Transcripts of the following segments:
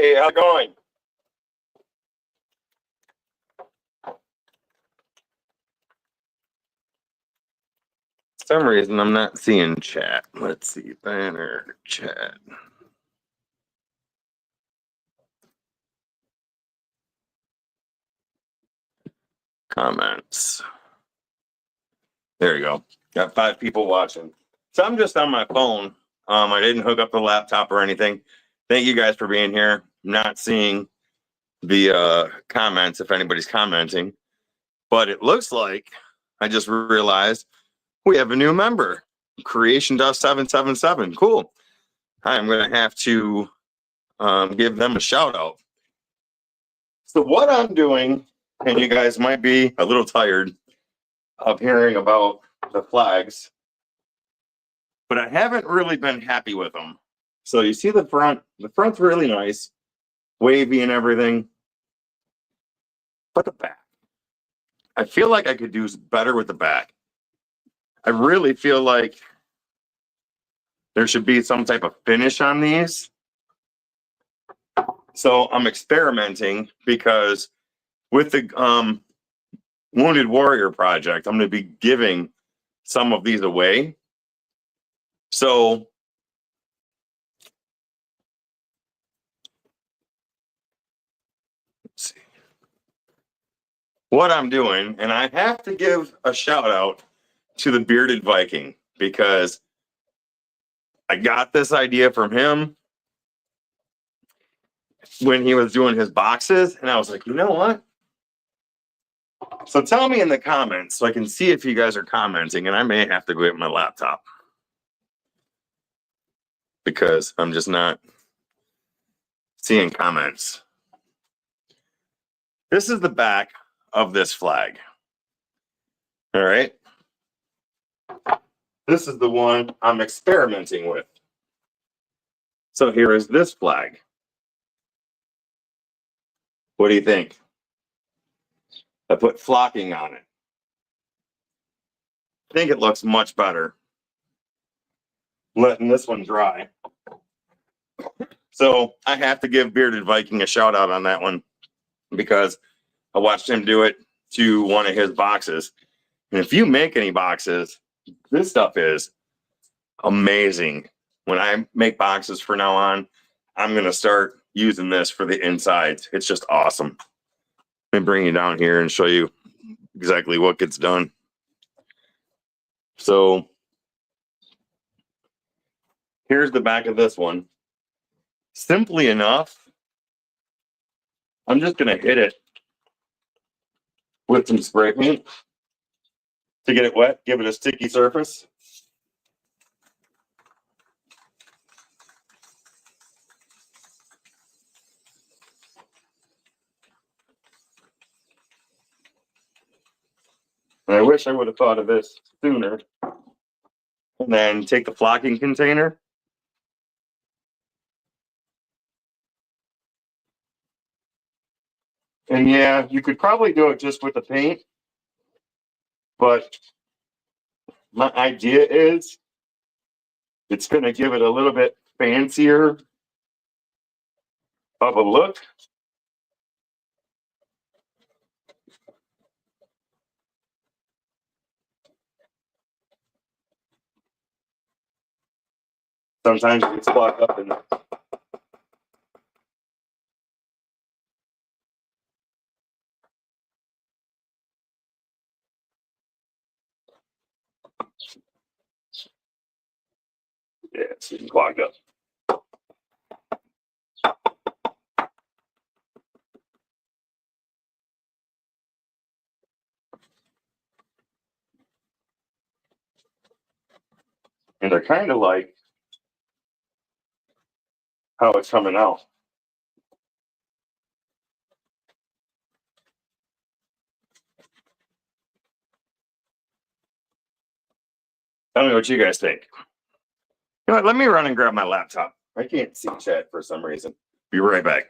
Hey, how's it going? For some reason, I'm not seeing chat. Let's see, banner, chat. Comments. There you go. Got 5 people watching. So I'm just on my phone. I didn't hook up the laptop or anything. Thank you guys for being here. I'm not seeing the comments if anybody's commenting, but it looks like I just realized we have a new member, Creation Dust 777. Cool. I'm going to have to give them a shout out. So what I'm doing, and you guys might be a little tired of hearing about the flags, but I haven't really been happy with them. So you see the front's really nice, wavy and everything, but the back, I feel like I could do better with the back. I really feel like there should be some type of finish on these. So I'm experimenting because with the Wounded Warrior project, I'm going to be giving some of these away. So let's see what I'm doing, and I have to give a shout out to the Bearded Viking because I got this idea from him when he was doing his boxes, and I was like, you know what? So tell me in the comments so I can see if you guys are commenting, and I may have to go get my laptop because I'm just not seeing comments. This is the back of this flag. All right. This is the one I'm experimenting with. So here is this flag. What do you think? I put flocking on it. I think it looks much better. Letting this one dry. So I have to give Bearded Viking a shout out on that one because I watched him do it to one of his boxes. And if you make any boxes, this stuff is amazing. When I make boxes from now on, I'm going to start using this for the insides. It's just awesome. Let me bring you down here and show you exactly what gets done. So here's the back of this one. Simply enough, I'm just going to hit it with some spray paint to get it wet, give it a sticky surface. And I wish I would have thought of this sooner. And then take the flocking container. And yeah, you could probably do it just with the paint. But my idea is it's going to give it a little bit fancier of a look. Sometimes it gets clogged up in there. Yeah, it's getting clogged up. And I kind of like how it's coming out. Tell me what you guys think. You know what, let me run and grab my laptop. I can't see chat for some reason. Be right back.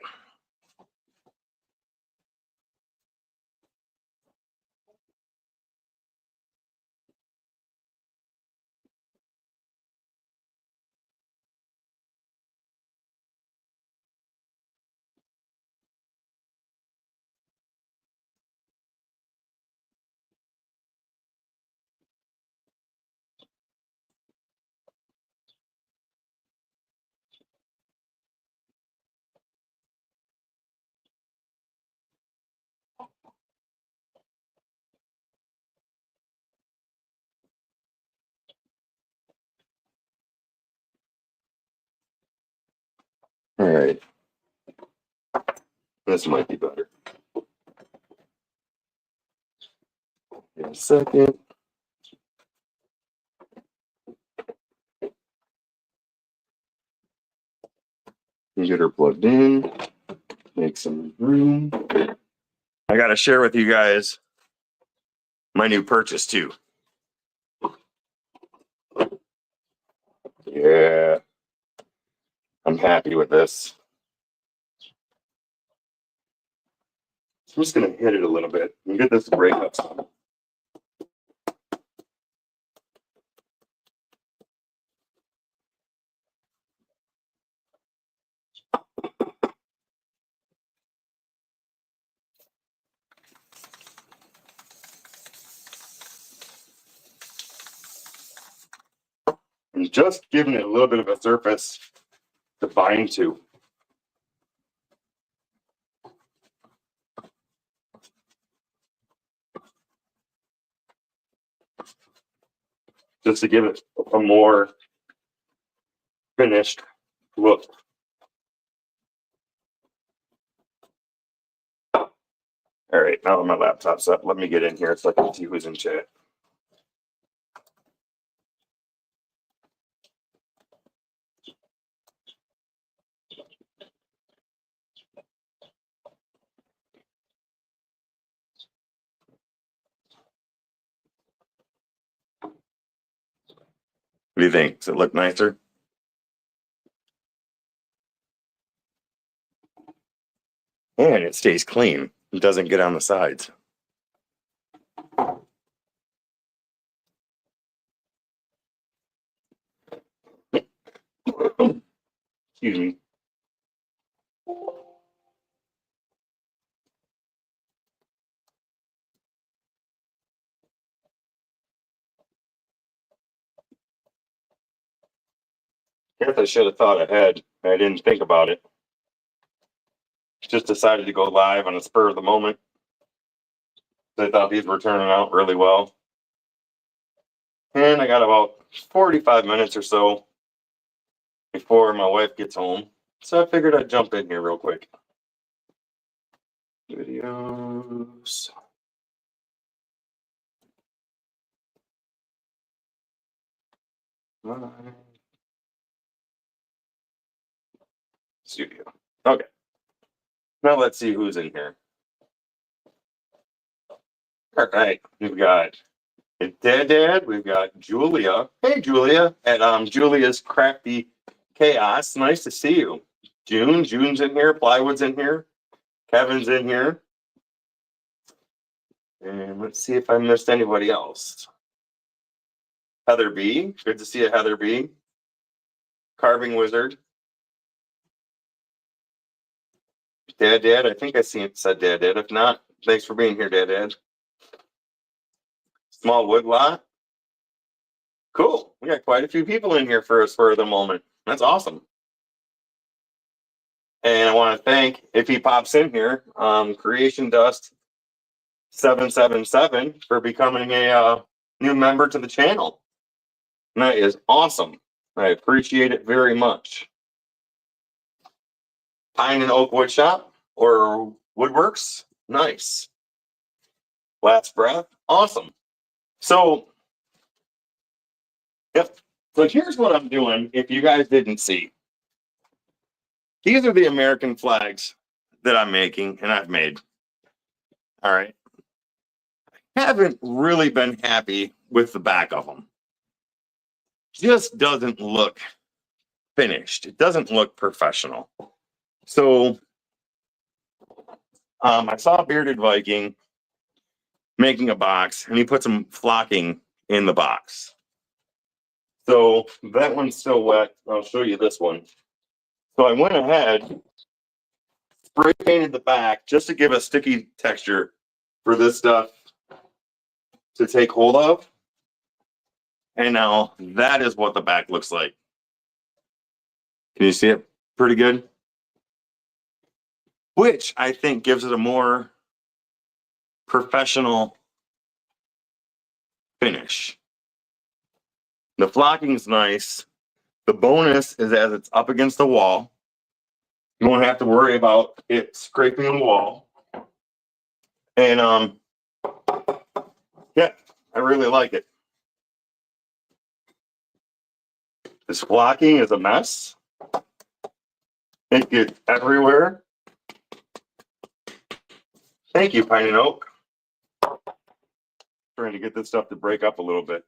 All right. This might be better. In a second. Get her plugged in. Make some room. I got to share with you guys my new purchase too. Yeah. I'm happy with this. I'm just going to hit it a little bit and get this to break up some. I'm just giving it a little bit of a surface to bind to. Just to give it a more finished look. All right, now that my laptop's up, let me get in here so I can see who's in chat. What do you think? Does it look nicer? And it stays clean. It doesn't get on the sides. Excuse me. Guess I should have thought ahead. I didn't think about it. Just decided to go live on a spur of the moment. I thought these were turning out really well. And I got about 45 minutes or so before my wife gets home. So I figured I'd jump in here real quick. Videos. Studio. Okay. Now let's see who's in here. All right. We've got Dad. We've got Julia. Hey, Julia. At Julia's Crafty Chaos. Nice to see you. June's in here. Plywood's in here. Kevin's in here. And let's see if I missed anybody else. Heather B. Good to see you, Heather B. Carving Wizard. Dad. I think I said Dad. If not, thanks for being here, Dad. Small wood lot. Cool. We got quite a few people in here for us for the moment. That's awesome. And I want to thank, if he pops in here, Creation Dust 777 for becoming a new member to the channel. And that is awesome. I appreciate it very much. Pine and Oak Wood Shop or Woodworks. Nice. Last Breath. Awesome. So, yep. So here's what I'm doing if you guys didn't see. These are the American flags that I'm making and I've made. All right. I haven't really been happy with the back of them. Just doesn't look finished. It doesn't look professional. So I saw Bearded Viking making a box and he put some flocking in the box. So that one's still wet. I'll show you this one. So I went ahead, spray painted the back just to give a sticky texture for this stuff to take hold of. And now that is what the back looks like. Can you see it pretty good? Which I think gives it a more professional finish. The flocking's nice. The bonus is as it's up against the wall. You won't have to worry about it scraping the wall. And yeah, I really like it. This flocking is a mess. It gets everywhere. Thank you, Pine and Oak. Trying to get this stuff to break up a little bit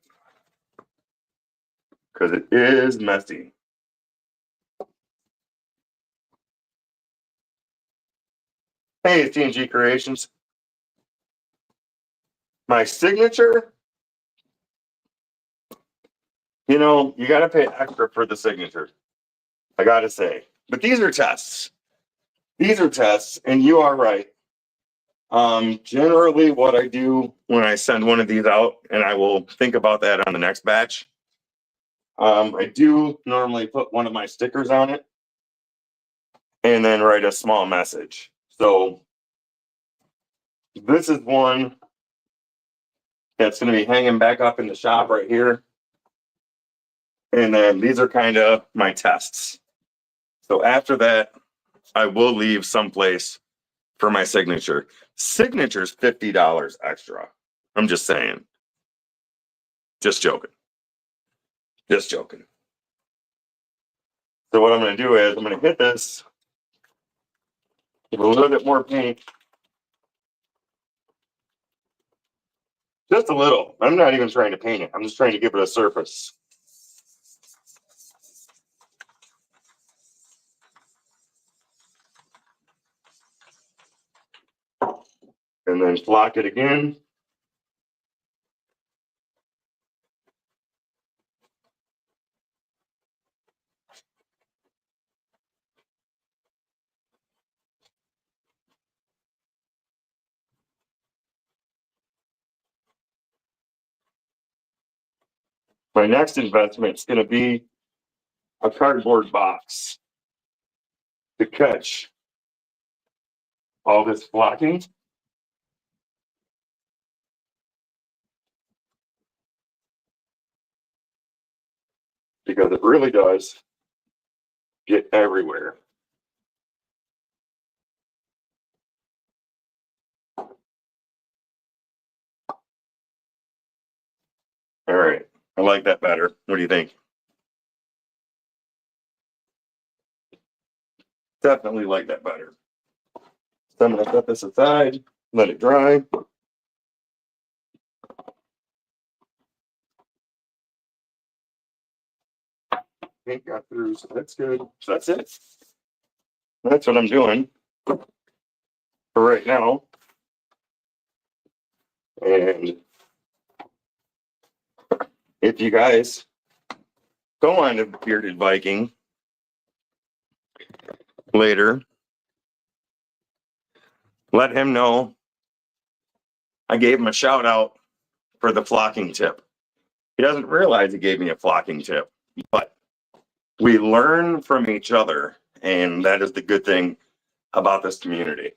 because it is messy. Hey, it's TNG Creations. My signature, you know, you got to pay extra for the signature. I got to say. But these are tests. These are tests, and you are right. Generally, what I do when I send one of these out, and I will think about that on the next batch, I do normally put one of my stickers on it and then write a small message. So this is one that's going to be hanging back up in the shop right here. And then these are kind of my tests. So after that, I will leave someplace for my signature. Signature's $50 extra. I'm just saying. Just joking. Just joking. So what I'm going to do is I'm going to hit this with a little bit more paint. Just a little. I'm not even trying to paint it. I'm just trying to give it a surface. And then flock it again. My next investment is going to be a cardboard box to catch all this flocking. Because it really does get everywhere. All right. I like that better. What do you think? Definitely like that better. So I'm going to set this aside, let it dry. Paint got through, so that's good. So that's it. That's what I'm doing for right now. And if you guys go on to Bearded Viking later, let him know I gave him a shout out for the flocking tip. He doesn't realize he gave me a flocking tip, but we learn from each other, and that is the good thing about this community.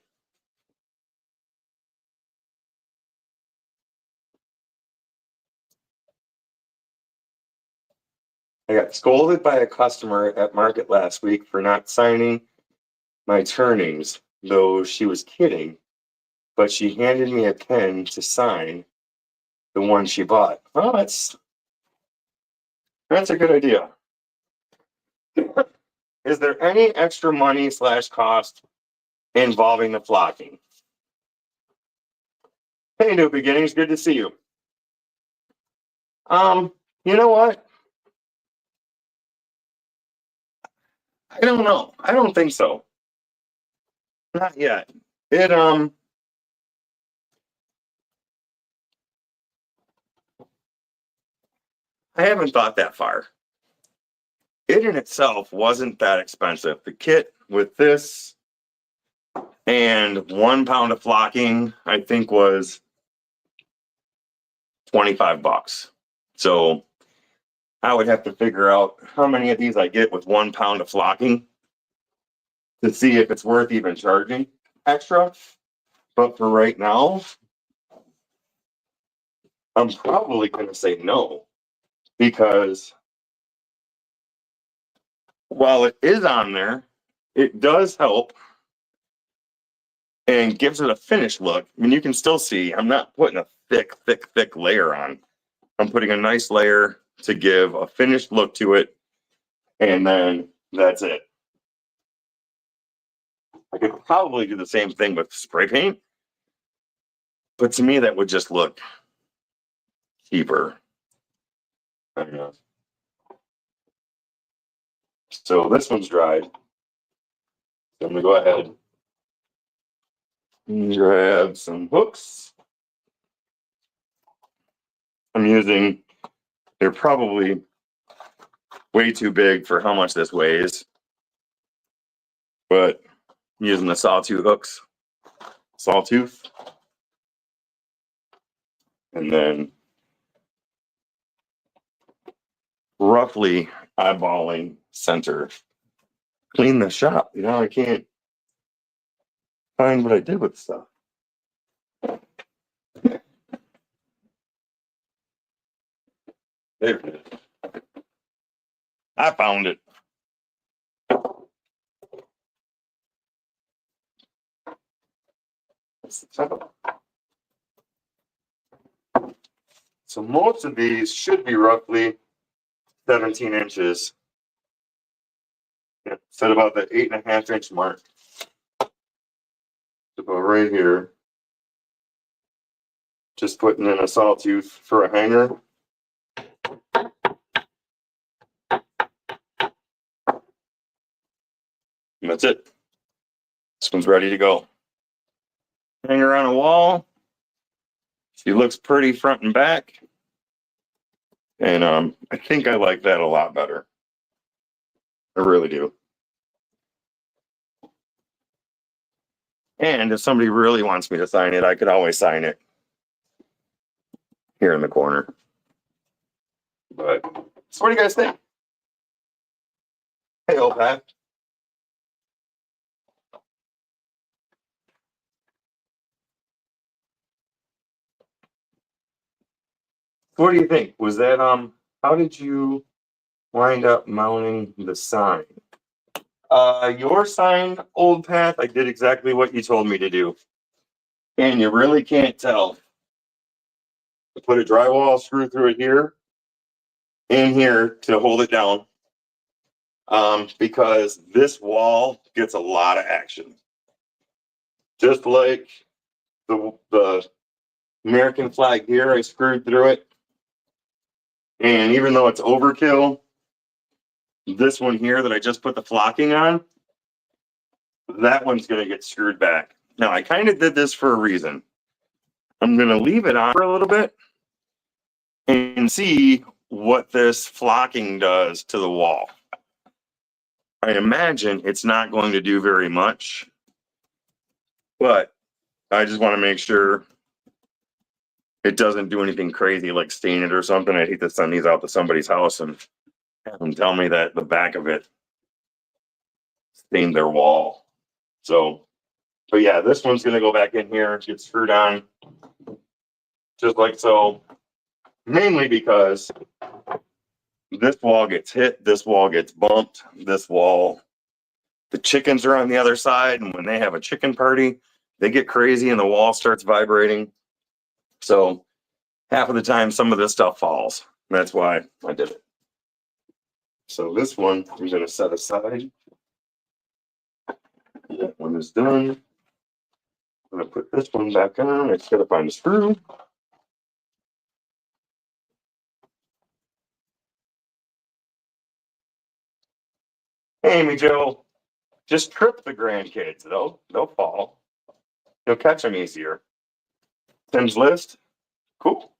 I got scolded by a customer at market last week for not signing my turnings, though she was kidding, but she handed me a pen to sign the one she bought. Oh, that's a good idea. Is there any extra money / cost involving the flocking? Hey, New Beginnings, good to see you. You know what? I don't know. I don't think so. Not yet. It I haven't thought that far. It in itself wasn't that expensive. The kit with this and 1 pound of flocking, I think, was $25. So I would have to figure out how many of these I get with 1 pound of flocking to see if it's worth even charging extra. But for right now, I'm probably going to say no, because while it is on there, it does help and gives it a finished look. I mean, you can still see I'm not putting a thick layer on. I'm putting a nice layer to give a finished look to it, and then that's it. I could probably do the same thing with spray paint, but to me that would just look cheaper. I don't know. So this one's dried. So I'm gonna go ahead and grab some hooks. I'm using, they're probably way too big for how much this weighs, but I'm using the sawtooth hooks, sawtooth, and then roughly eyeballing center. Clean the shop. You know, I can't find what I did with stuff. There it is. I found it. So most of these should be roughly 17 inches. Yeah, set about the 8.5 inch mark. About right here. Just putting in a sawtooth for a hanger. And that's it. This one's ready to go. Hang her on a wall. She looks pretty front and back. And I think I like that a lot better. I really do. And if somebody really wants me to sign it, I could always sign it here in the corner. But so what do you guys think? Hey, old Pat. What do you think? Was that how did you wind up mounting the sign? Your sign, old Path, I did exactly what you told me to do. And you really can't tell. I put a drywall screw through it here and here to hold it down. Because this wall gets a lot of action. Just like the American flag here, I screwed through it. And even though it's overkill, this one here that I just put the flocking on, that one's going to get screwed back. Now, I kind of did this for a reason. I'm going to leave it on for a little bit and see what this flocking does to the wall. I imagine it's not going to do very much, but I just want to make sure it doesn't do anything crazy like stain it or something. I'd hate to send these out to somebody's house and have them tell me that the back of it stained their wall. So, but yeah, this one's going to go back in here, get screwed on just like so, mainly because this wall gets hit, this wall gets bumped, this wall, the chickens are on the other side, and when they have a chicken party, they get crazy and the wall starts vibrating. So half of the time, some of this stuff falls. That's why I did it. So this one, I'm going to set aside. That one is done. I'm going to put this one back on. I just got to find a screw. Amy Joe, just trip the grandkids. They'll fall. You'll catch them easier. Tim's list. Cool.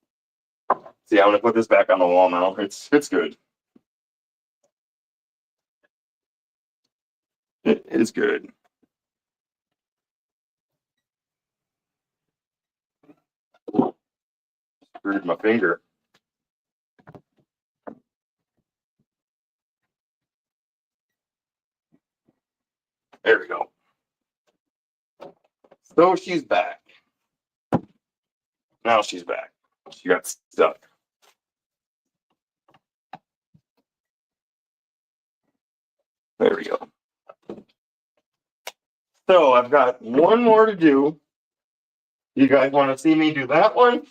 See, I'm going to put this back on the wall now. It's good. It is good. Screwed my finger. There we go. So she's back. Now she's back. She got stuck. There we go. So I've got one more to do. You guys want to see me do that one?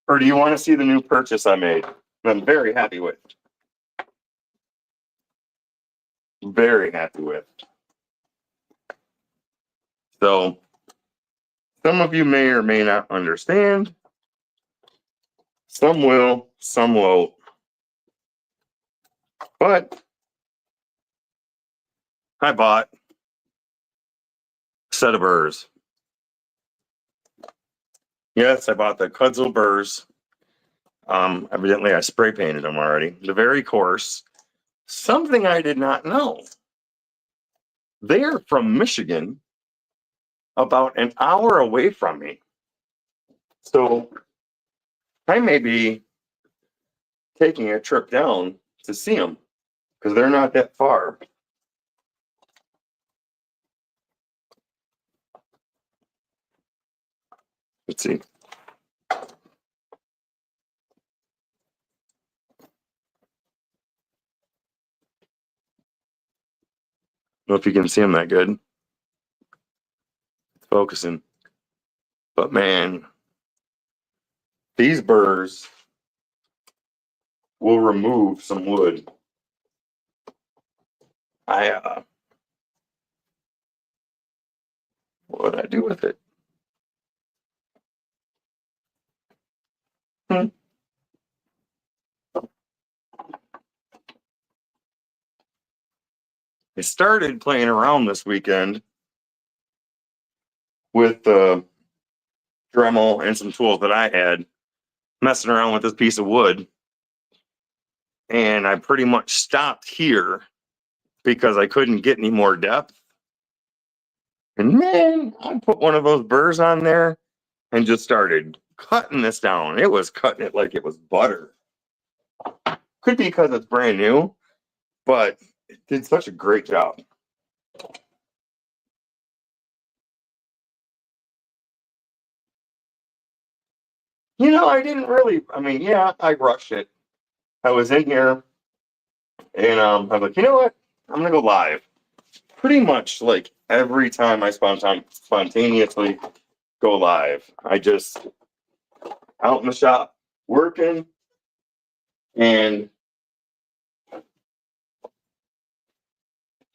Or do you want to see the new purchase I made? I'm very happy with. Very happy with. So some of you may or may not understand. Some will, some won't. But I bought a set of burrs. Yes, I bought the Kudzall burrs. Evidently, I spray painted them already. The very coarse. Something I did not know. They're from Michigan, about an hour away from me. So I may be taking a trip down to see them because they're not that far. Let's see. Know if you can see them that good. It's focusing. But man, these burrs will remove some wood. What would I do with it? I started playing around this weekend with the Dremel and some tools that I had, messing around with this piece of wood. And I pretty much stopped here because I couldn't get any more depth. And man, I put one of those burrs on there and just started cutting this down. It was cutting it like it was butter. Could be because it's brand new, but it did such a great job. I didn't really, yeah, I rushed it. I was in here and I was like, you know what? I'm going to go live. Pretty much like every time I spontaneously go live, I just out in the shop working and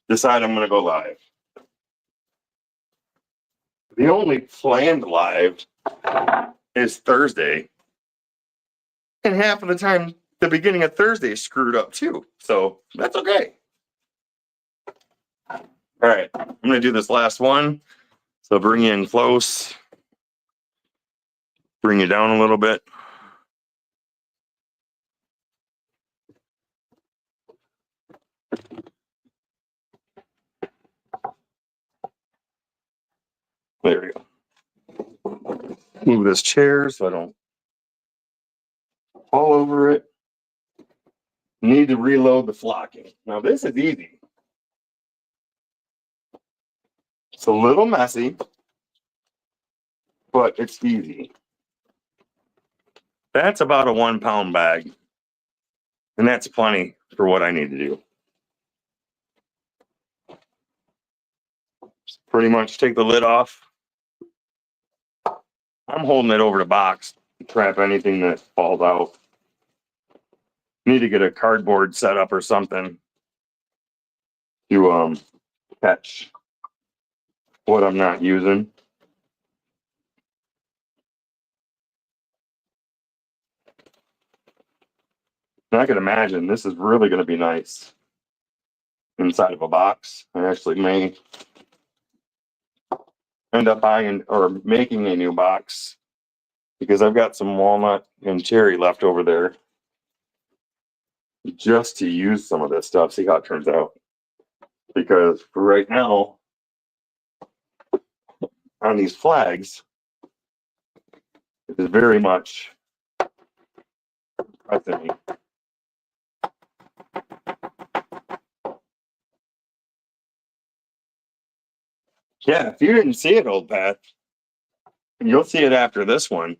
decide I'm going to go live. The only planned live is Thursday. And half of the time, the beginning of Thursday is screwed up too. So that's okay. All right, I'm going to do this last one. So bring you in close. Bring you down a little bit. There we go. Move this chair so I don't fall over it. Need to reload the flocking. Now this is easy. It's a little messy, but it's easy. That's about a 1 pound bag. And that's plenty for what I need to do. Just pretty much take the lid off. I'm holding it over the box to trap anything that falls out. Need to get a cardboard set up or something to catch what I'm not using. And I can imagine this is really going to be nice inside of a box. I actually may end up buying or making a new box because I've got some walnut and cherry left over there just to use some of this stuff, see how it turns out. Because for right now, on these flags, it is very much pressing me. Yeah, if you didn't see it, old Pat, you'll see it after this one.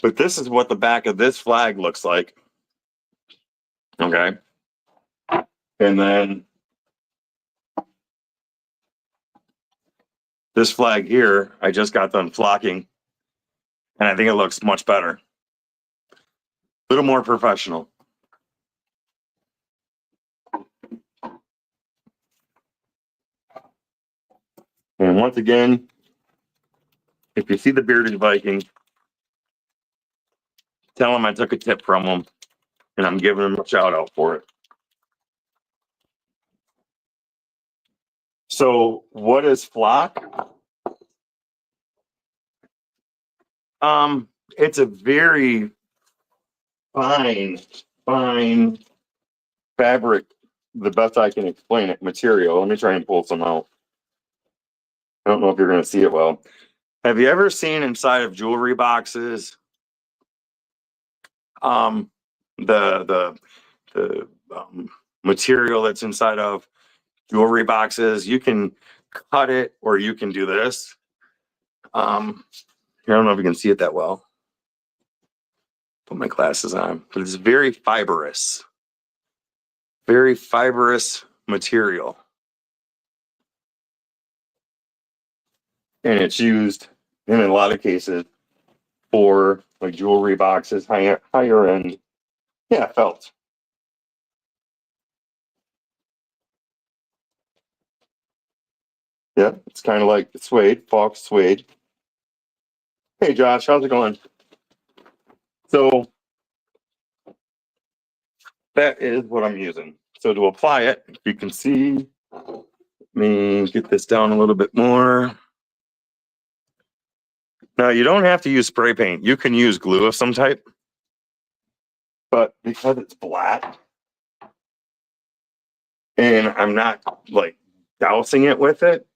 But this is what the back of this flag looks like. Okay. And then This flag here, I just got done flocking, and I think it looks much better. A little more professional. And once again, if you see the bearded Viking, tell him I took a tip from him, and I'm giving him a shout out for it. So what is flock? It's a very fine fabric, the best I can explain it, material. Let me try and pull some out. I don't know if you're going to see it well. Have you ever seen inside of jewelry boxes the material that's inside of jewelry boxes? You can cut it, or you can do this. Here, I don't know if you can see it that well. Put my glasses on, but it's very fibrous material. And it's used in a lot of cases for like jewelry boxes, higher end. Yeah, felt. Yeah, it's kind of like the suede, Fox suede. Hey Josh, how's it going? So that is what I'm using. So to apply it, you can see, let me get this down a little bit more. Now you don't have to use spray paint. You can use glue of some type. But because it's black and I'm not like dousing it with it,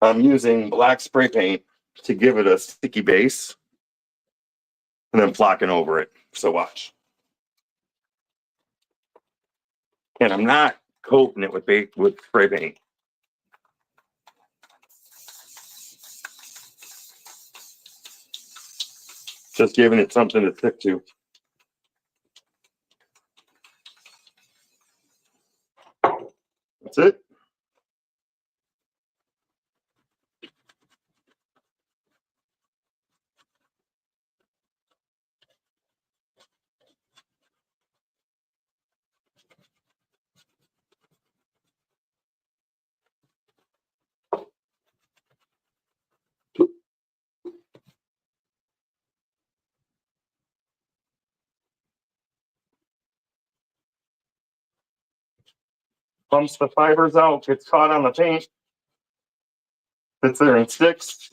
I'm using black spray paint to give it a sticky base and then flocking over it. So watch. And I'm not coating it with spray paint. Just giving it something to stick to. That's it. Bumps the fibers out, gets caught on the paint, sits there and sticks.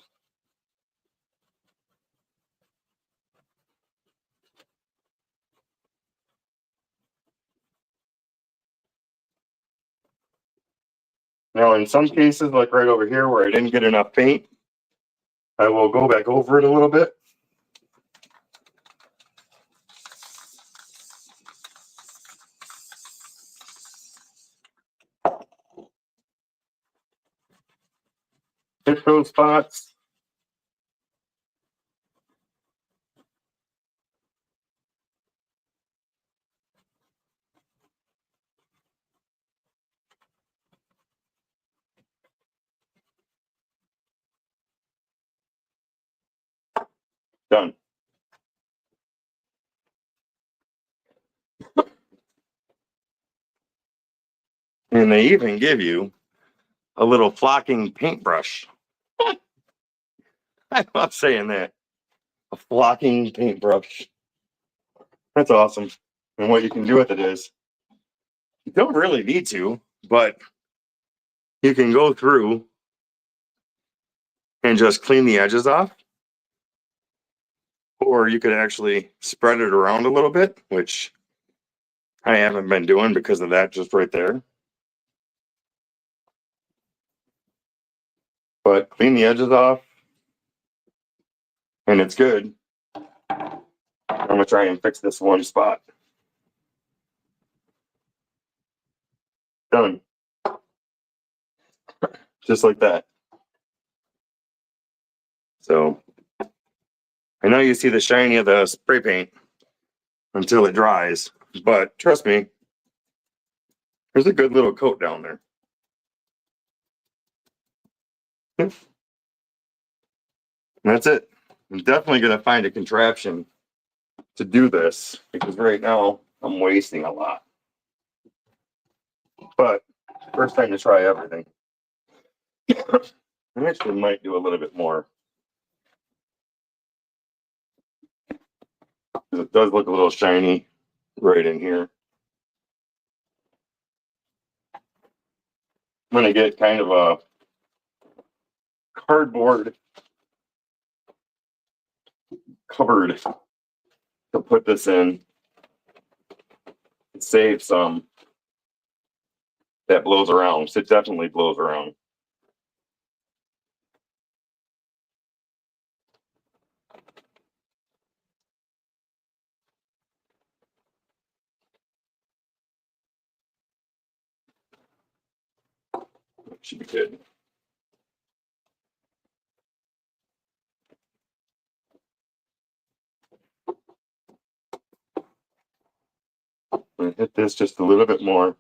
Now, in some cases, like right over here where I didn't get enough paint, I will go back over it a little bit. Hit those spots. Done. And they even give you a little flocking paintbrush. I love saying that. A flocking paintbrush. That's awesome. And what you can do with it is, you don't really need to, but you can go through and just clean the edges off. Or you could actually spread it around a little bit, which I haven't been doing because of that just right there. But clean the edges off, and it's good. I'm gonna try and fix this one spot. Done. Just like that. So I know you see the shiny of the spray paint until it dries, but trust me, there's a good little coat down there. And that's it. I'm definitely going to find a contraption to do this because right now I'm wasting a lot. But first time to try everything. I actually might do a little bit more. It does look a little shiny right in here. I'm going to get kind of a cardboard cupboard to put this in and save some that blows around. So it definitely blows around. Should be good. I'm gonna hit this just a little bit more.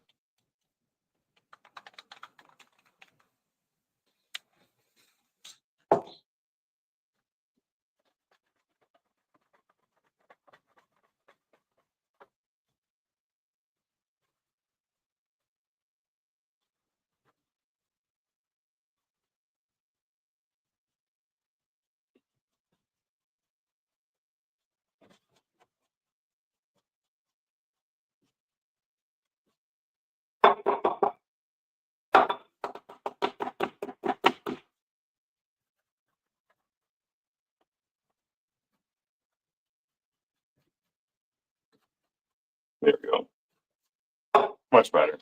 There we go. Much better.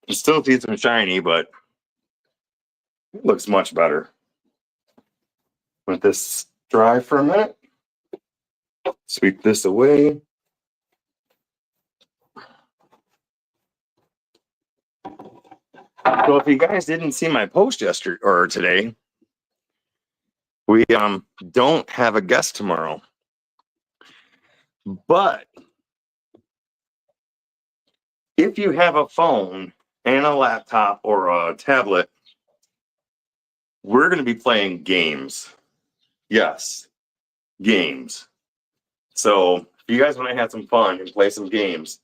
It still sees some shiny, but it looks much better. Let this dry for a minute. Sweep this away. So if you guys didn't see my post yesterday or today, we don't have a guest tomorrow. But if you have a phone and a laptop or a tablet, we're going to be playing games. Yes, games. So if you guys want to have some fun and play some games,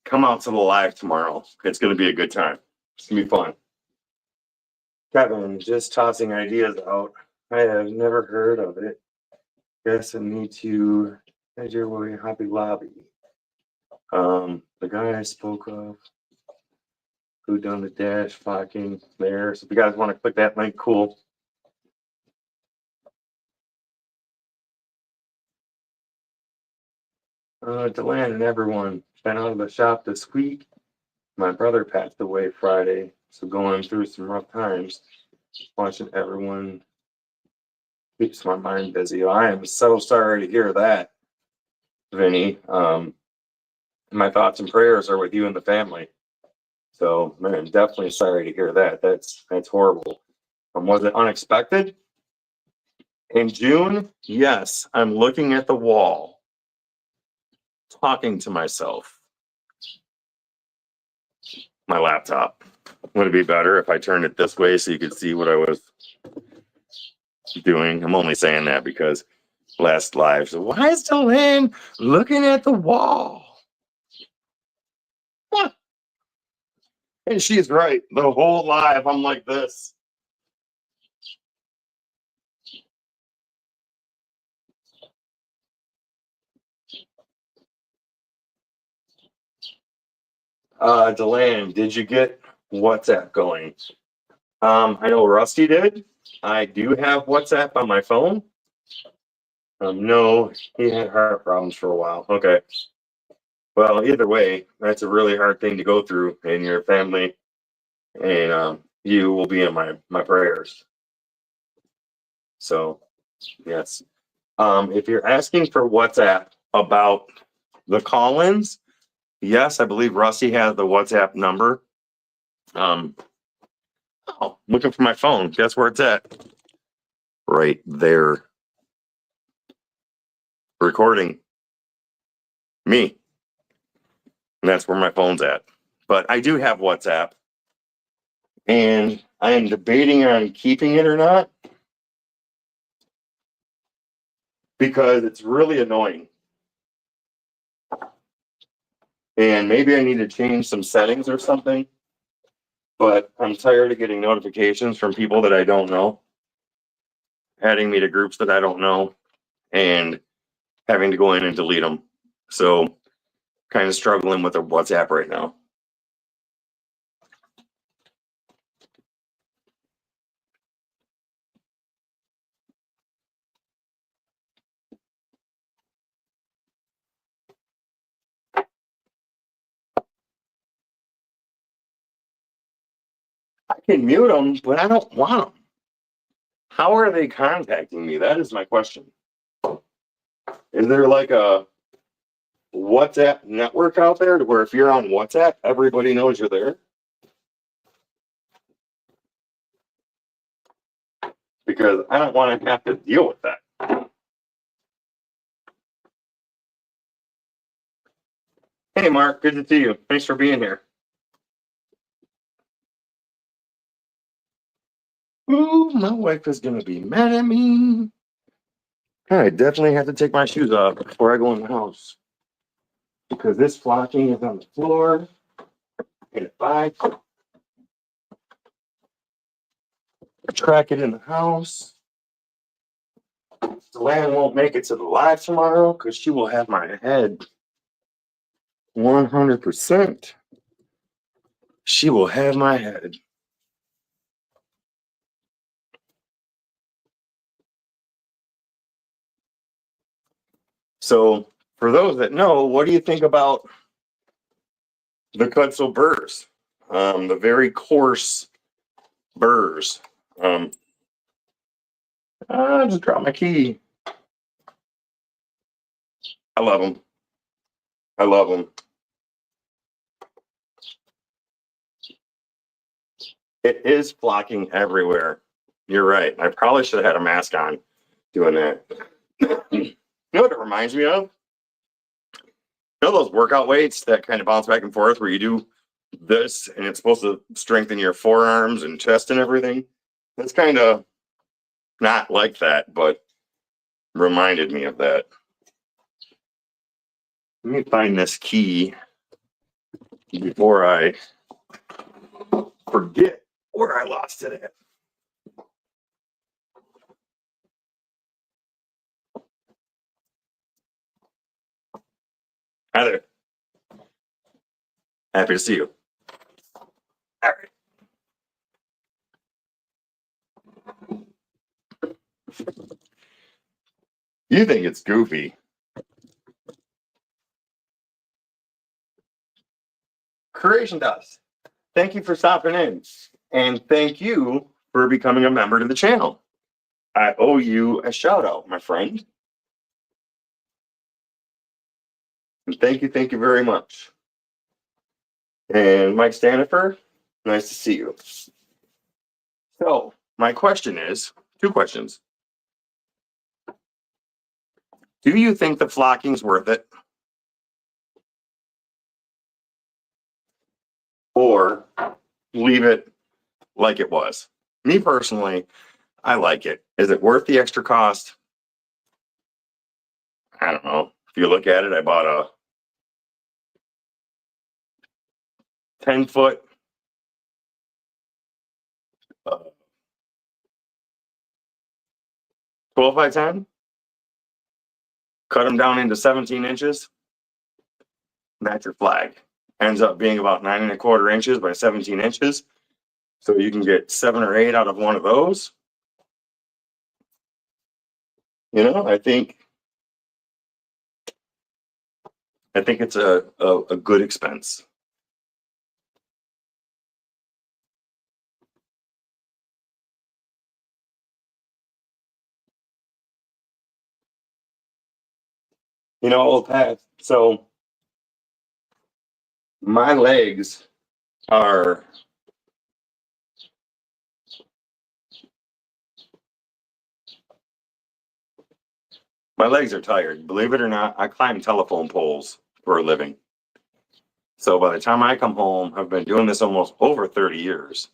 come out to the live tomorrow. It's going to be a good time. It's going to be fun. Kevin, just tossing ideas out. I have never heard of it. Guess I need to measure way Hobby Lobby. The guy I spoke of who done the dash flocking there. So if you guys want to click that link, cool. Deland and everyone been out of the shop this week. My brother passed away Friday, so going through some rough times. Watching everyone keeps my mind busy. I am so sorry to hear that, Vinny. My thoughts and prayers are with you and the family. So, man, definitely sorry to hear that. That's horrible. Was it unexpected? In June, yes, I'm looking at the wall, talking to myself. My laptop. Would it be better if I turned it this way so you could see what I was doing? I'm only saying that because last live. So why is Delaney looking at the wall? What? And she's right. The whole live, I'm like this. Delaney, did you get WhatsApp going? I know Rusty did. I do have WhatsApp on my phone. No, he had heart problems for a while. Okay. Well, either way, that's a really hard thing to go through in your family, and you will be in my prayers. So, yes. If you're asking for WhatsApp about the call-ins, yes, I believe Rusty has the WhatsApp number. Looking for my phone. Guess where it's at? Right there. Recording me. And that's where my phone's at. But I do have WhatsApp. And I am debating on keeping it or not. because it's really annoying. And maybe I need to change some settings or something, but I'm tired of getting notifications from people that I don't know, adding me to groups that I don't know, and having to go in and delete them. So kind of struggling with the WhatsApp right now. I can mute them, but I don't want them. How are they contacting me? That is my question. Is there like a WhatsApp network out there where if you're on WhatsApp, everybody knows you're there? Because I don't want to have to deal with that. Hey, Mark, good to see you. Thanks for being here. Ooh, my wife is going to be mad at me. I definitely have to take my shoes off before I go in the house. Because this flocking is on the floor. And if I track it in the house, Delanne won't make it to the live tomorrow because she will have my head 100%. She will have my head. So, for those that know, what do you think about the Kutzel burrs? The very coarse burrs. I just dropped my key. I love them. I love them. It is flocking everywhere. You're right. I probably should have had a mask on doing that. You know what it reminds me of? You know those workout weights that kind of bounce back and forth where you do this and it's supposed to strengthen your forearms and chest and everything? It's kind of not like that, but reminded me of that. Let me find this key before I forget where I lost it at. Hi there. Happy to see you. All right. You think it's goofy. Creation Dust. Thank you for stopping in. And thank you for becoming a member to the channel. I owe you a shout out, my friend. And thank you very much. And Mike Stanifer, nice to see you. So, my question is, two questions. Do you think the flocking's worth it? Or leave it like it was? Me personally, I like it. Is it worth the extra cost? I don't know. If you look at it, I bought a 10-foot 12 by 10, cut them down into 17 inches. That's your flag. Ends up being about 9¼ inches by 17 inches. So you can get 7 or 8 out of one of those. You know, I think it's a good expense. You know, Pat, so my legs are tired. Believe it or not, I climb telephone poles for a living. So by the time I come home, I've been doing this almost over 30 years.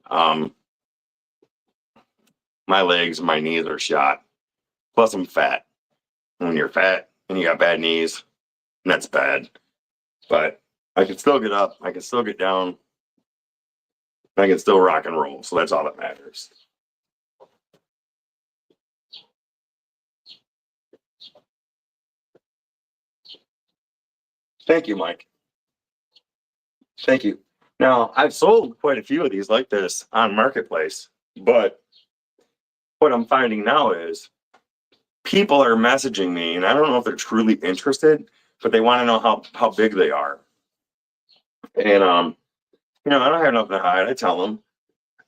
My legs, my knees are shot. Plus I'm fat. when you're fat and you got bad knees, and that's bad. But I can still get up, I can still get down, I can still rock and roll. So that's all that matters. Thank you, Mike. Thank you. Now, I've sold quite a few of these like this on Marketplace, but what I'm finding now is people are messaging me, and I don't know if they're truly interested, but they want to know how big they are. And you know, I don't have nothing to hide. I tell them.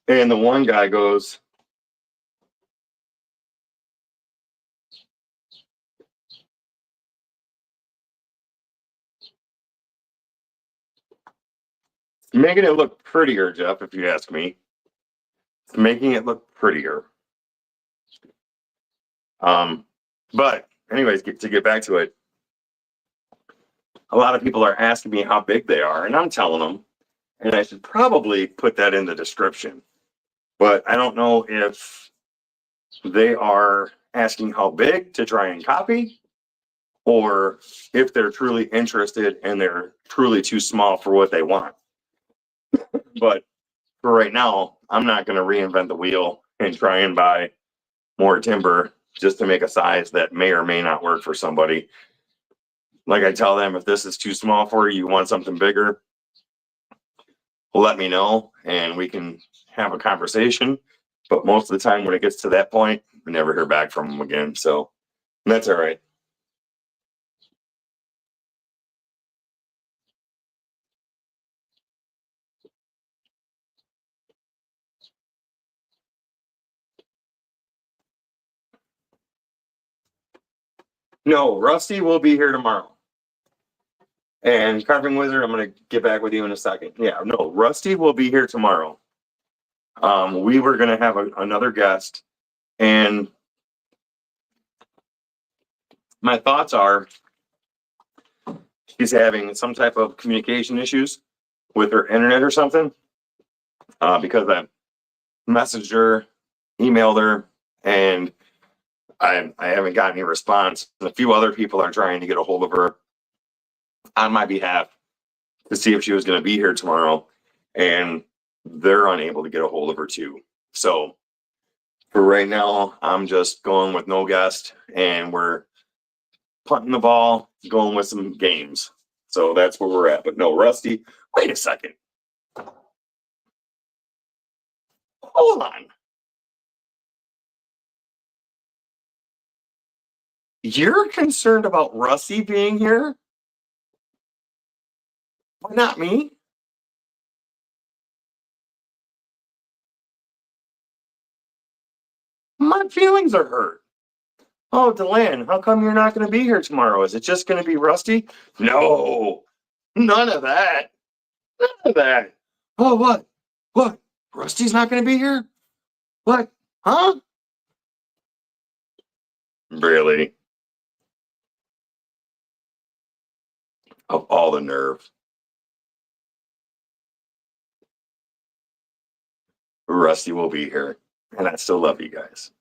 And the one guy goes, making it look prettier, Jeff, if you ask me. Making it look prettier. But anyways, to get back to it, a lot of people are asking me how big they are, and I'm telling them, and I should probably put that in the description. But I don't know if they are asking how big to try and copy, or if they're truly interested and they're truly too small for what they want. But for right now, I'm not going to reinvent the wheel and try and buy more timber just to make a size that may or may not work for somebody. Like I tell them, if this is too small for you, you want something bigger, let me know and we can have a conversation. But most of the time when it gets to that point, we never hear back from them again. So that's all right. No, Rusty will be here tomorrow. And Carving Wizard, I'm going to get back with you in a second. Yeah, no, Rusty will be here tomorrow. We were going to have another guest, and my thoughts are she's having some type of communication issues with her internet or something, because I messaged her, emailed her, and I haven't gotten any response. And a few other people are trying to get a hold of her on my behalf to see if she was going to be here tomorrow, and they're unable to get a hold of her too. So for right now, I'm just going with no guest, and we're punting the ball, going with some games. So that's where we're at. But no, Rusty, wait a second. Hold on. You're concerned about Rusty being here? But not me. My feelings are hurt. Oh, Deland, how come you're not going to be here tomorrow? Is it just going to be Rusty? No, none of that. None of that. Oh, what? What? Rusty's not going to be here? What? Huh? Really? Of all the nerve. Rusty will be here, and I still love you guys.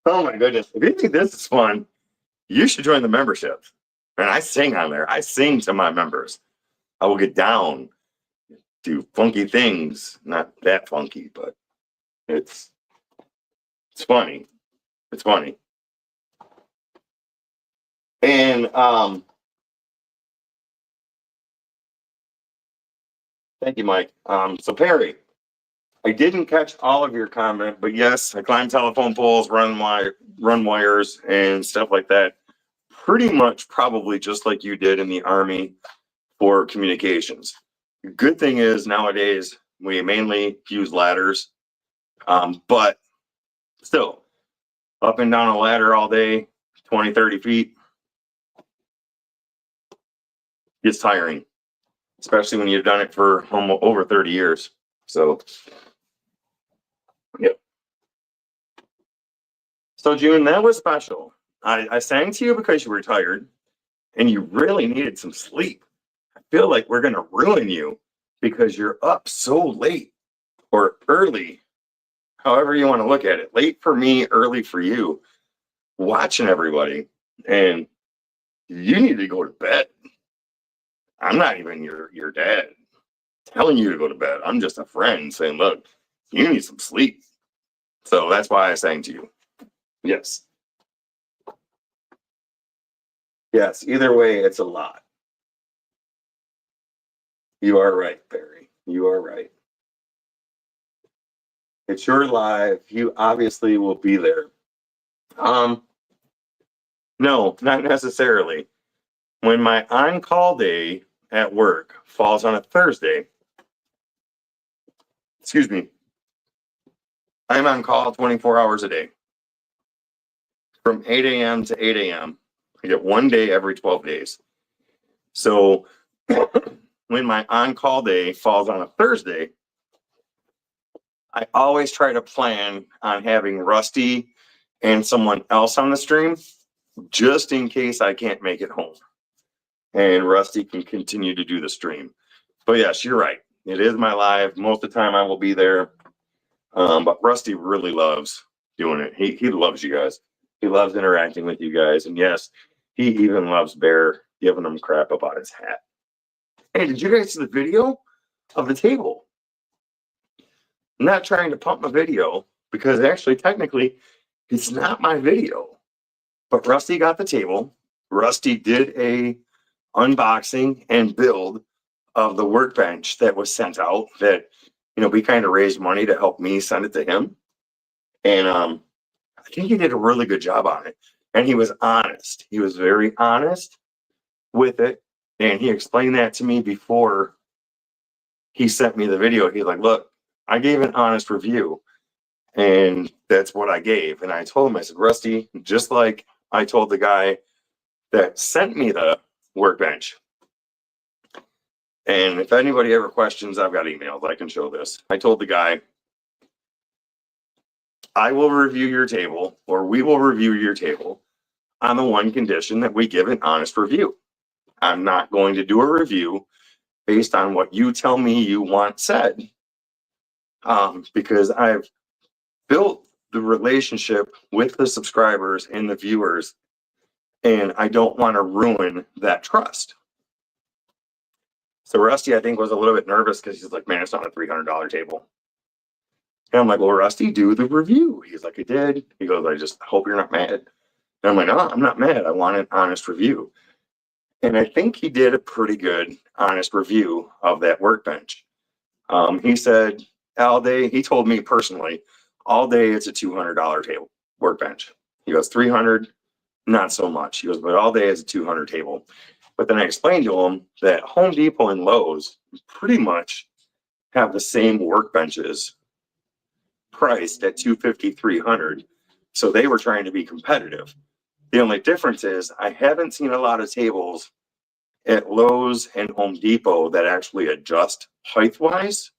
Oh my goodness. If you think this is fun, you should join the membership. And I sing on there. I sing to my members. I will get down, do funky things. Not that funky, but it's funny. It's funny. And thank you, Mike. So Perry, I didn't catch all of your comment, but yes, I climb telephone poles, run wires, and stuff like that. Pretty much, probably just like you did in the Army for communications. Good thing is nowadays we mainly use ladders, but still, up and down a ladder all day, 20, 30 feet, gets tiring, especially when you've done it for almost over 30 years. So, yep. So June, that was special. I sang to you because you were tired and you really needed some sleep. I feel like we're going to ruin you because you're up so late or early, however you want to look at it. Late for me, early for you, watching everybody. And you need to go to bed. I'm not even your dad telling you to go to bed. I'm just a friend saying, look, you need some sleep. So that's why I sang to you. Yes. Yes, either way, it's a lot. You are right, Barry. You are right. It's your live. You obviously will be there. No, not necessarily. When my on-call day at work falls on a Thursday, excuse me, I'm on call 24 hours a day. From 8 a.m. to 8 a.m. I get one day every 12 days. So when my on-call day falls on a Thursday, I always try to plan on having Rusty and someone else on the stream just in case I can't make it home. And Rusty can continue to do the stream. But yes, you're right. It is my live. Most of the time I will be there. But Rusty really loves doing it. He loves you guys. He loves interacting with you guys. And yes, he even loves Bear giving him crap about his hat. Hey, did you guys see the video of the table? I'm not trying to pump my video because actually, technically, it's not my video. But Rusty got the table. Rusty did a unboxing and build of the workbench that was sent out that, we kind of raised money to help me send it to him. And I think he did a really good job on it. And he was honest. He was very honest with it. And he explained that to me before he sent me the video. He's like, look, I gave an honest review. And that's what I gave. And I told him, I said, Rusty, just like I told the guy that sent me the workbench. And if anybody ever questions, I've got emails. I can show this. I told the guy, I will review your table, or we will review your table on the one condition that we give an honest review. I'm not going to do a review based on what you tell me you want said, because I've built the relationship with the subscribers and the viewers, and I don't want to ruin that trust. So Rusty, I think, was a little bit nervous because he's like, man, it's not a $300 table. And I'm like, well, Rusty, do the review. He's like, I did. He goes, I just hope you're not mad. And I'm like, no, I'm not mad. I want an honest review. And I think he did a pretty good, honest review of that workbench. He said all day, he told me personally, all day it's a $200 table workbench. He goes, 300, not so much. He goes, but all day it's a 200 table. But then I explained to him that Home Depot and Lowe's pretty much have the same workbenches priced at $250, $300. So they were trying to be competitive. The only difference is I haven't seen a lot of tables at Lowe's and Home Depot that actually adjust height-wise,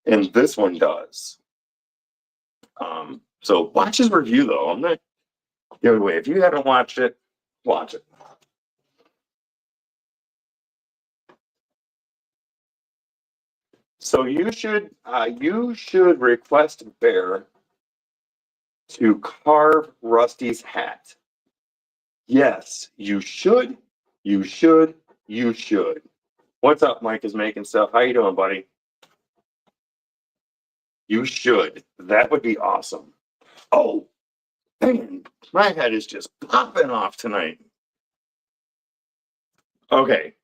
and this one does. So watch his review, though. I'm not giving away. If you haven't watched it, watch it. So you should request Bear to carve Rusty's hat. Yes, you should. You should. You should. What's up, Mike is making stuff. How you doing, buddy? You should. That would be awesome. Oh, man, my head is just popping off tonight. Okay.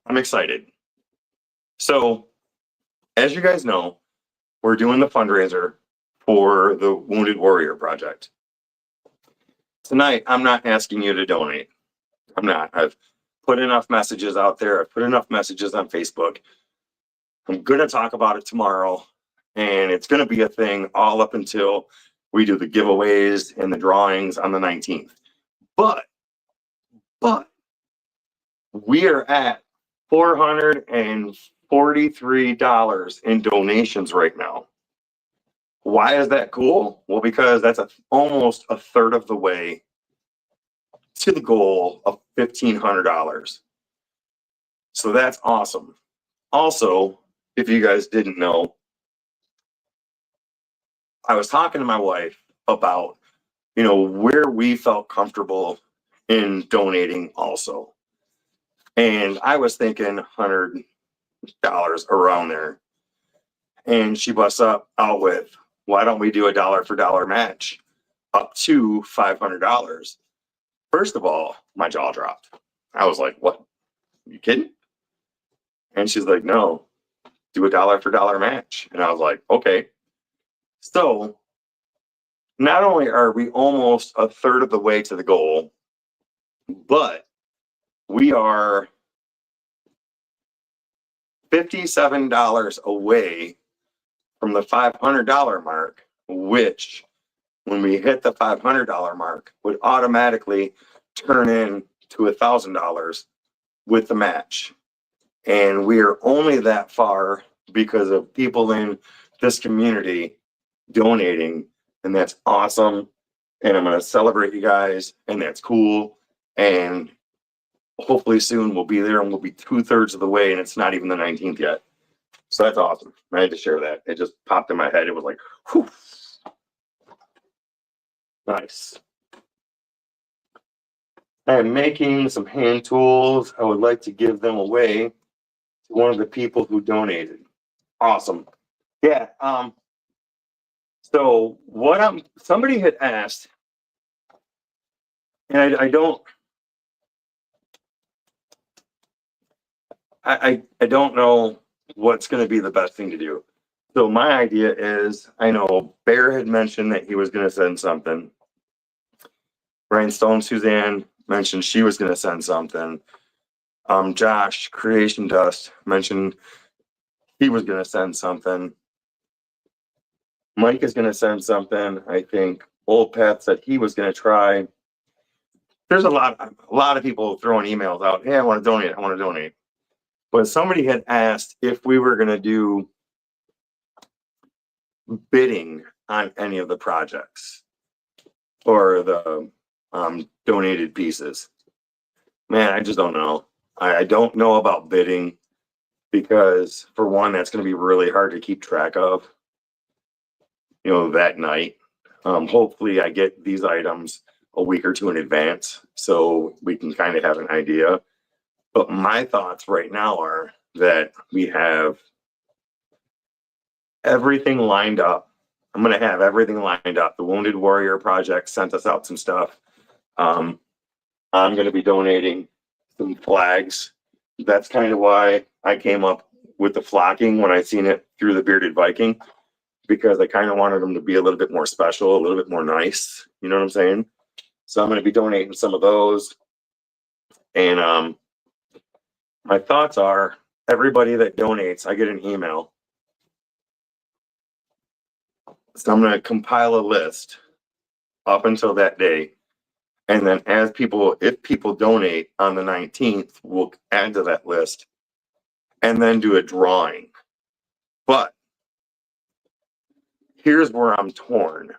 I'm excited. So, as you guys know, we're doing the fundraiser for the Wounded Warrior Project. Tonight, I'm not asking you to donate. I'm not. I've put enough messages out there. I've put enough messages on Facebook. I'm going to talk about it tomorrow, and it's going to be a thing all up until we do the giveaways and the drawings on the 19th. But we are at $443 in donations right now. Why is that cool? Well, because that's almost a third of the way to the goal of $1,500. So that's awesome. Also, if you guys didn't know, I was talking to my wife about, where we felt comfortable in donating also. And I was thinking $100 around there. And she busts out with, why don't we do a dollar for dollar match up to $500? First of all, my jaw dropped. I was like, what? You kidding? And she's like, no, do a dollar for dollar match. And I was like, okay. So not only are we almost a third of the way to the goal, but we are $57 away from the $500 mark, which when we hit the $500 mark would automatically turn into $1,000 with the match. And we are only that far because of people in this community donating, and that's awesome. And I'm going to celebrate you guys, and that's cool. And hopefully soon we'll be there, and we'll be 2/3 of the way, and it's not even the 19th yet. So that's awesome. I had to share that. It just popped in my head. It was like, whew. Nice. I am making some hand tools. I would like to give them away to one of the people who donated. Awesome. Yeah. So somebody had asked, and I don't know what's going to be the best thing to do. So my idea is, I know Bear had mentioned that he was going to send something. Rhinestone Suzanne mentioned she was going to send something. Josh Creation Dust mentioned he was going to send something. Mike is going to send something. I think Old Pat said he was going to try. There's a lot of people throwing emails out. Hey, I want to donate. I want to donate. But somebody had asked if we were going to do bidding on any of the projects or the donated pieces. Man, I just don't know. I don't know about bidding because, for one, that's going to be really hard to keep track of, that night. Hopefully I get these items a week or two in advance so we can kind of have an idea. But my thoughts right now are that we have everything lined up. I'm going to have everything lined up. The Wounded Warrior Project sent us out some stuff. I'm going to be donating some flags. That's kind of why I came up with the flocking when I seen it through the Bearded Viking, because I kind of wanted them to be a little bit more special, a little bit more nice. You know what I'm saying? So I'm going to be donating some of those. And my thoughts are, everybody that donates, I get an email. So I'm going to compile a list up until that day. And then if people donate on the 19th, we'll add to that list and then do a drawing. But here's where I'm torn.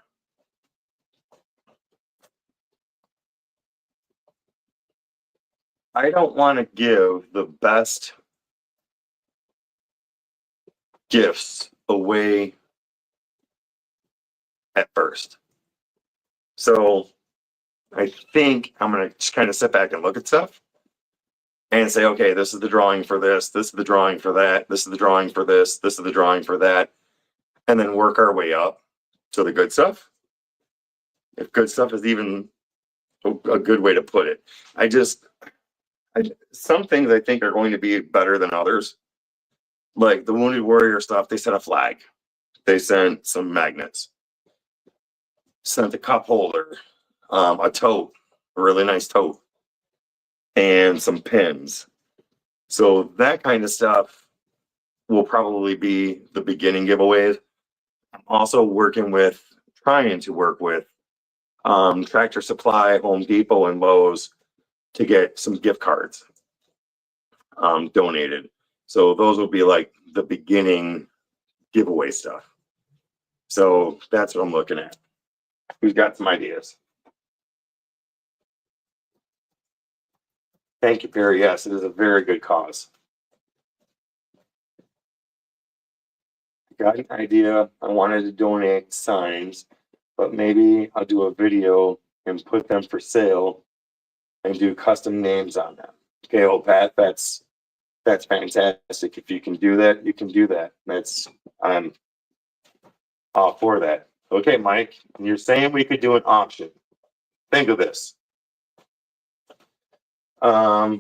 I don't want to give the best gifts away at first. So I think I'm going to just kind of sit back and look at stuff and say, okay, this is the drawing for this. This is the drawing for that. This is the drawing for this. This is the drawing for that. And then work our way up to the good stuff. If good stuff is even a good way to put it. Some things I think are going to be better than others. Like the Wounded Warrior stuff, they sent a flag. They sent some magnets. Sent a cup holder, a tote, a really nice tote, and some pins. So that kind of stuff will probably be the beginning giveaways. I'm also trying to work with Tractor Supply, Home Depot, and Lowe's to get some gift cards donated. So those will be like the beginning giveaway stuff. So that's what I'm looking at. Who's got some ideas? Thank you, Perry. Yes, it is a very good cause. got an idea. I wanted to donate signs, but maybe I'll do a video and put them for sale and do custom names on them. Okay, well, Pat, that's fantastic. If you can do that, you can do that. I'm all for that. Okay, Mike, you're saying we could do an auction. Think of this. How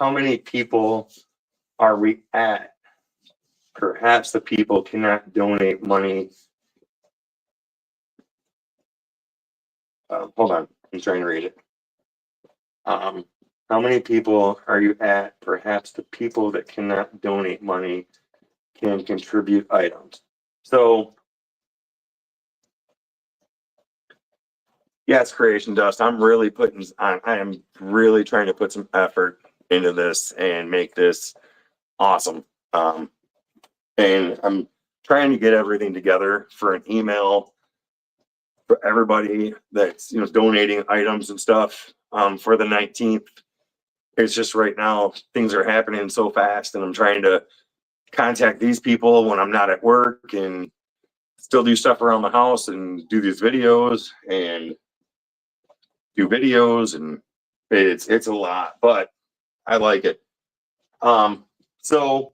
many people are we at? Perhaps the people cannot donate money. Hold on, I'm trying to read it. How many people are you at? Perhaps the people that cannot donate money can contribute items. So, yes, Creation Dust, I am really trying to put some effort into this and make this awesome. And I'm trying to get everything together for an email for everybody that's donating items and stuff for the 19th. It's just right now things are happening so fast, and I'm trying to contact these people when I'm not at work and still do stuff around the house and do these videos and it's a lot, but I like it. So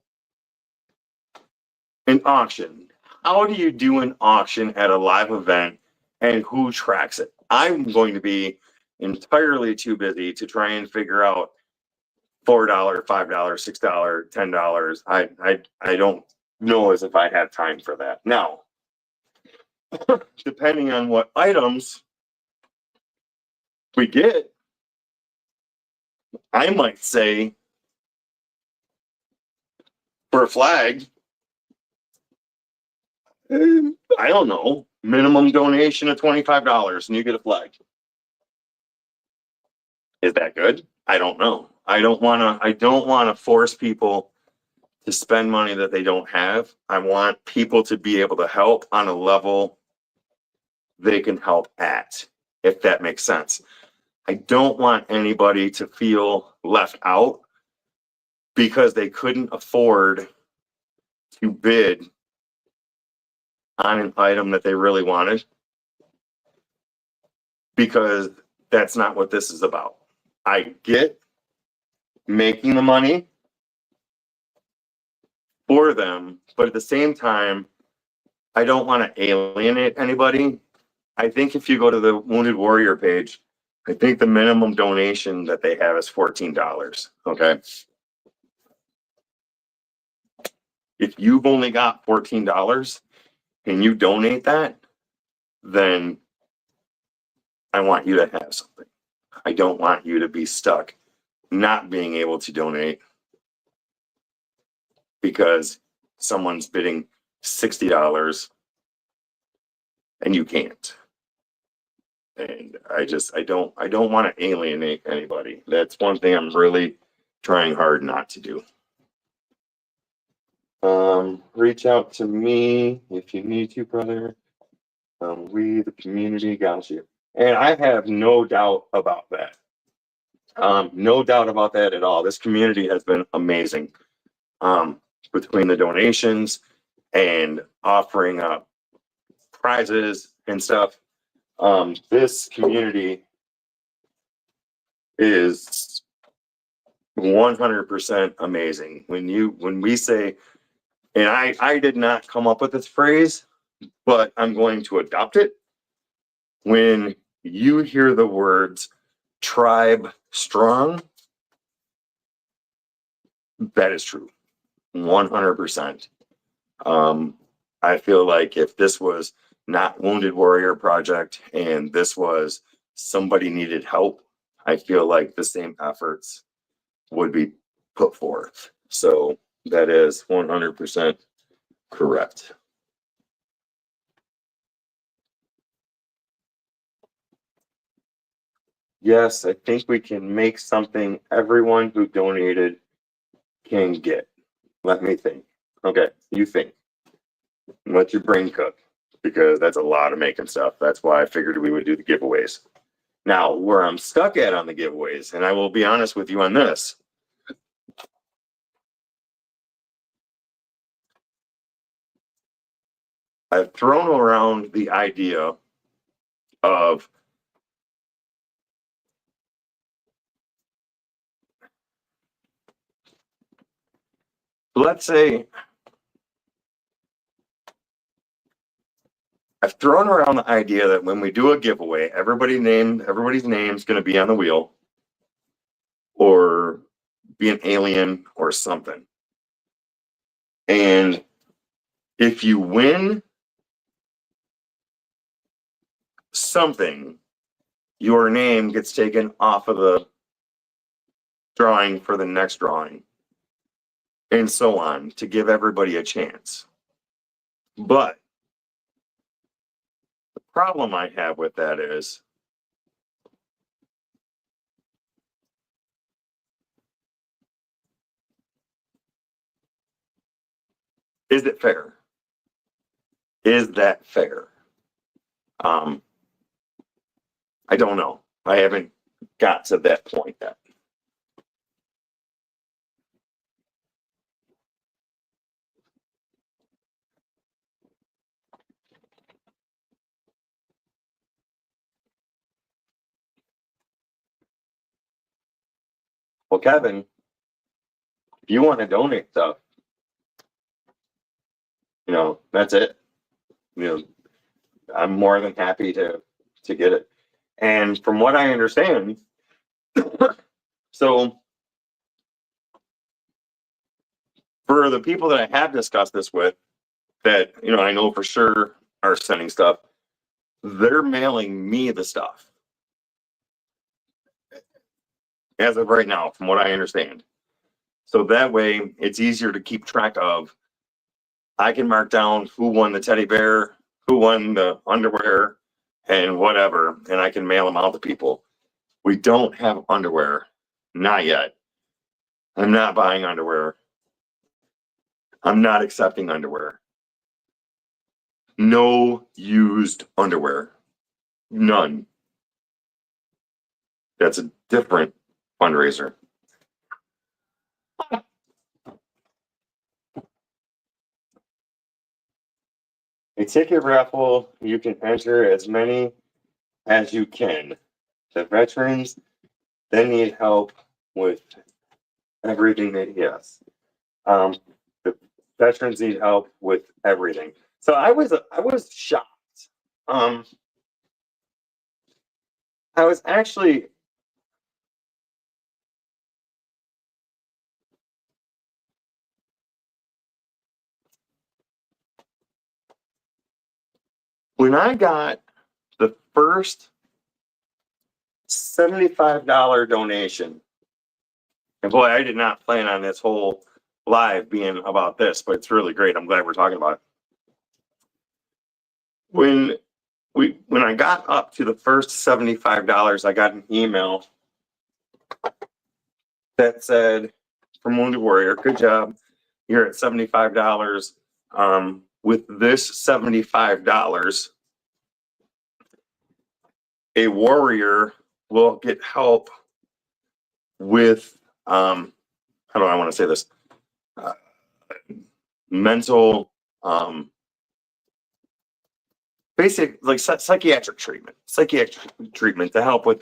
an auction. How do you do an auction at a live event, and who tracks it? I'm going to be entirely too busy to try and figure out $4, $5, $6, $10. I don't know as if I have time for that. Now, depending on what items we get, I might say for a flag, I don't know, minimum donation of $25 and you get a flag. Is that good? I don't know. I don't want to force people to spend money that they don't have. I want people to be able to help on a level they can help at, if that makes sense. I don't want anybody to feel left out because they couldn't afford to bid on an item that they really wanted, because that's not what this is about. I get making the money for them, but at the same time, I don't want to alienate anybody. I think if you go to the Wounded Warrior page, I think the minimum donation that they have is $14. Okay. If you've only got $14 and you donate that, then I want you to have something. I don't want you to be stuck not being able to donate because someone's bidding $60 and you can't. And I don't want to alienate anybody. That's one thing I'm really trying hard not to do. Reach out to me if you need to, brother. We, the community, got you. And I have no doubt about that. No doubt about that at all. This community has been amazing. Between the donations and offering up prizes and stuff. This community is 100% amazing. When we say, and I did not come up with this phrase, but I'm going to adopt it. When you hear the words tribe strong, that is true. 100%. I feel like if this was not Wounded Warrior Project and this was somebody needed help, I feel like the same efforts would be put forth. So that is 100% correct. Yes, I think we can make something everyone who donated can get. Let me think. Okay, you think. Let your brain cook, because that's a lot of making stuff. That's why I figured we would do the giveaways. Now, where I'm stuck at on the giveaways, and I will be honest with you on this, I've thrown around the idea of let's say I've thrown around the idea that when we do a giveaway, everybody's name is going to be on the wheel or be an alien or something. And if you win something, your name gets taken off of the drawing for the next drawing, and so on, to give everybody a chance. But the problem I have with that is it fair? Is that fair? I don't know. I haven't got to that point yet. Well, Kevin, if you want to donate stuff, that's it. I'm more than happy to get it. And from what I understand, so for the people that I have discussed this with, that I know for sure are sending stuff, they're mailing me the stuff as of right now, from what I understand. So that way it's easier to keep track of. I can mark down who won the teddy bear, who won the underwear, and whatever, and I can mail them out to people. We don't have underwear. Not yet. I'm not buying underwear. I'm not accepting underwear. No used underwear. None. That's a different fundraiser. A ticket raffle, you can enter as many as you can. The veterans then need help with everything that, yes. The veterans need help with everything. So I was shocked. I was actually when I got the first $75 donation, and boy, I did not plan on this whole live being about this, but it's really great. I'm glad we're talking about it. When I got up to the first $75, I got an email that said, from Wounded Warrior, good job. You're at $75. With this $75, a warrior will get help with how do I want to say this? Mental basic, like psychiatric treatment to help with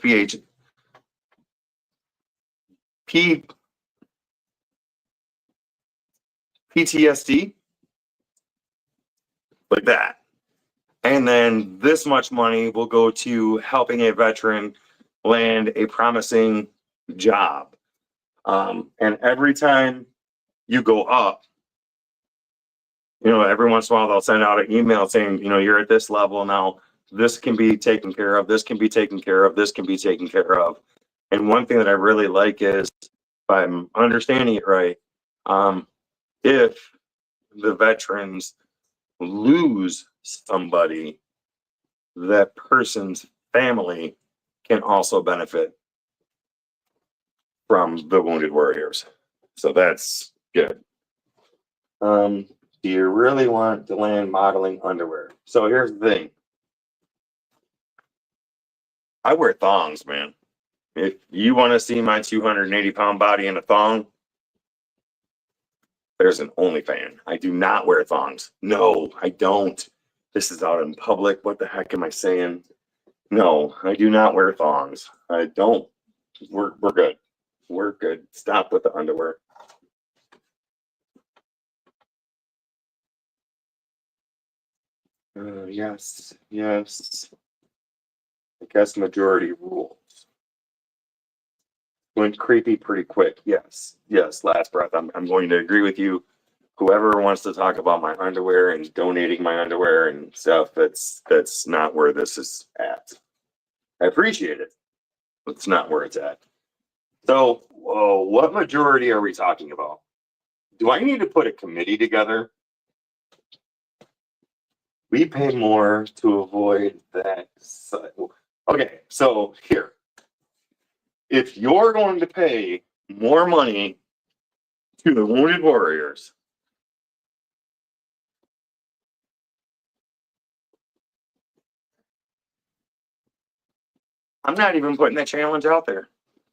PTSD, like that. And then this much money will go to helping a veteran land a promising job. And every time you go up, every once in a while they'll send out an email saying, you're at this level now. This can be taken care of. This can be taken care of. This can be taken care of. And one thing that I really like is, if I'm understanding it right, if the veterans lose somebody, that person's family can also benefit from the Wounded Warriors. So that's good. Do you really want to land modeling underwear? So here's the thing. I wear thongs, man. If you want to see my 280-pound body in a thong, there's an OnlyFans. I do not wear thongs. No, I don't. This is out in public. What the heck am I saying? No, I do not wear thongs. I don't. We're good. We're good. Stop with the underwear. Yes, yes. I guess majority rules. Went creepy pretty quick. Yes, yes. Last breath. I'm going to agree with you. Whoever wants to talk about my underwear and donating my underwear and stuff, that's not where this is at. I appreciate it, but it's not where it's at. So, what majority are we talking about? Do I need to put a committee together? We pay more to avoid that. Okay, so here, if you're going to pay more money to the Wounded Warriors, I'm not even putting that challenge out there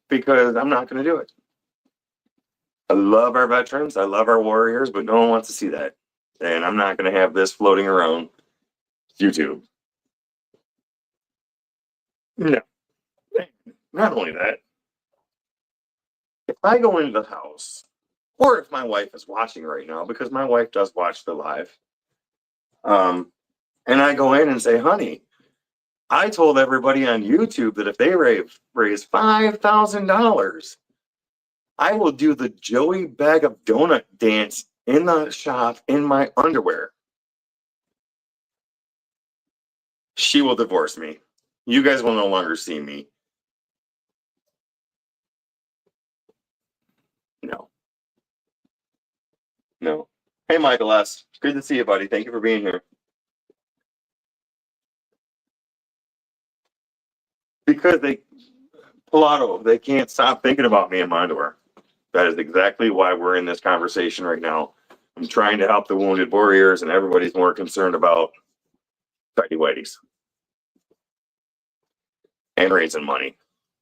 because I'm not going to do it. I love our veterans. I love our warriors, but no one wants to see that. And I'm not going to have this floating around YouTube. No. Not only that, if I go into the house, or if my wife is watching right now, because my wife does watch the live, and I go in and say, honey, I told everybody on YouTube that if they raise $5,000, I will do the Joey Bag of Donut dance in the shop in my underwear. She will divorce me. You guys will no longer see me. No. No. Hey, Michael S. Good to see you, buddy. Thank you for being here. Because they can't stop thinking about me in my underwear. That is exactly why we're in this conversation right now. I'm trying to help the Wounded Warriors, and everybody's more concerned about tidy whities and raising money.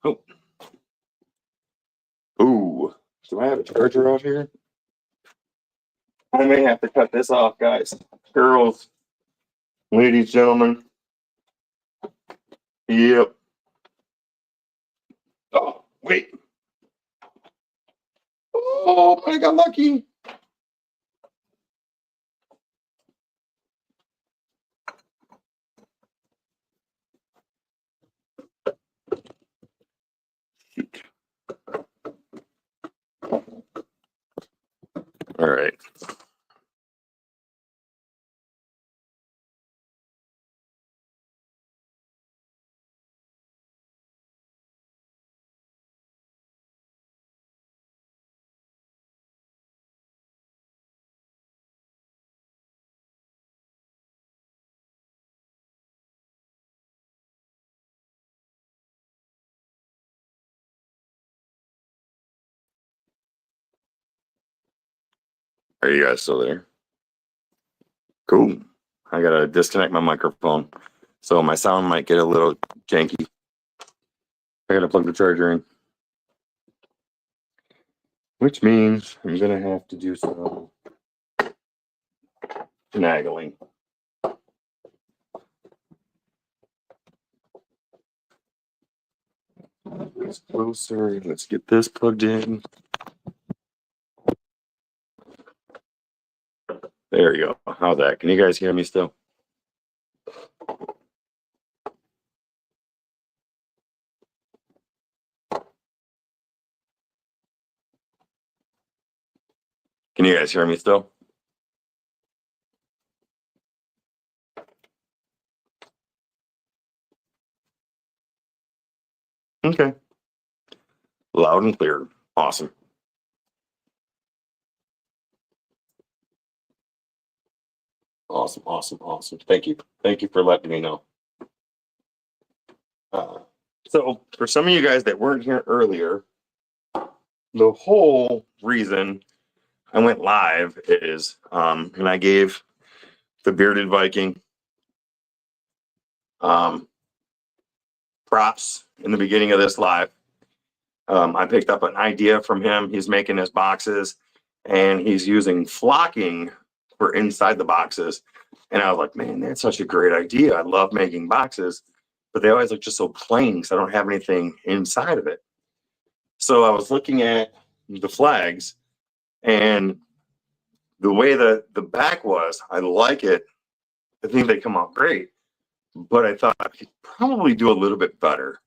Oh. Ooh. Do I have a charger out here? I may have to cut this off, guys. Girls, ladies, gentlemen. Yep. Oh, wait. Oh, I got lucky. All right. Are you guys still there? Cool. I gotta disconnect my microphone, so my sound might get a little janky. I gotta plug the charger in, which means I'm gonna have to do some finagling. It's closer. Let's get this plugged in. There you go. How's that? Can you guys hear me still? Can you guys hear me still? Okay. Loud and clear. Awesome. Awesome, awesome, awesome. Thank you. Thank you for letting me know. So for some of you guys that weren't here earlier, the whole reason I went live is, and I gave the Bearded Viking props in the beginning of this live. I picked up an idea from him. He's making his boxes and he's using flocking for inside the boxes. And I was like, man, that's such a great idea. I love making boxes, but they always look just so plain because I don't have anything inside of it. So I was looking at the flags, and the way that the back was, I like it. I think they come out great, but I thought I could probably do a little bit better.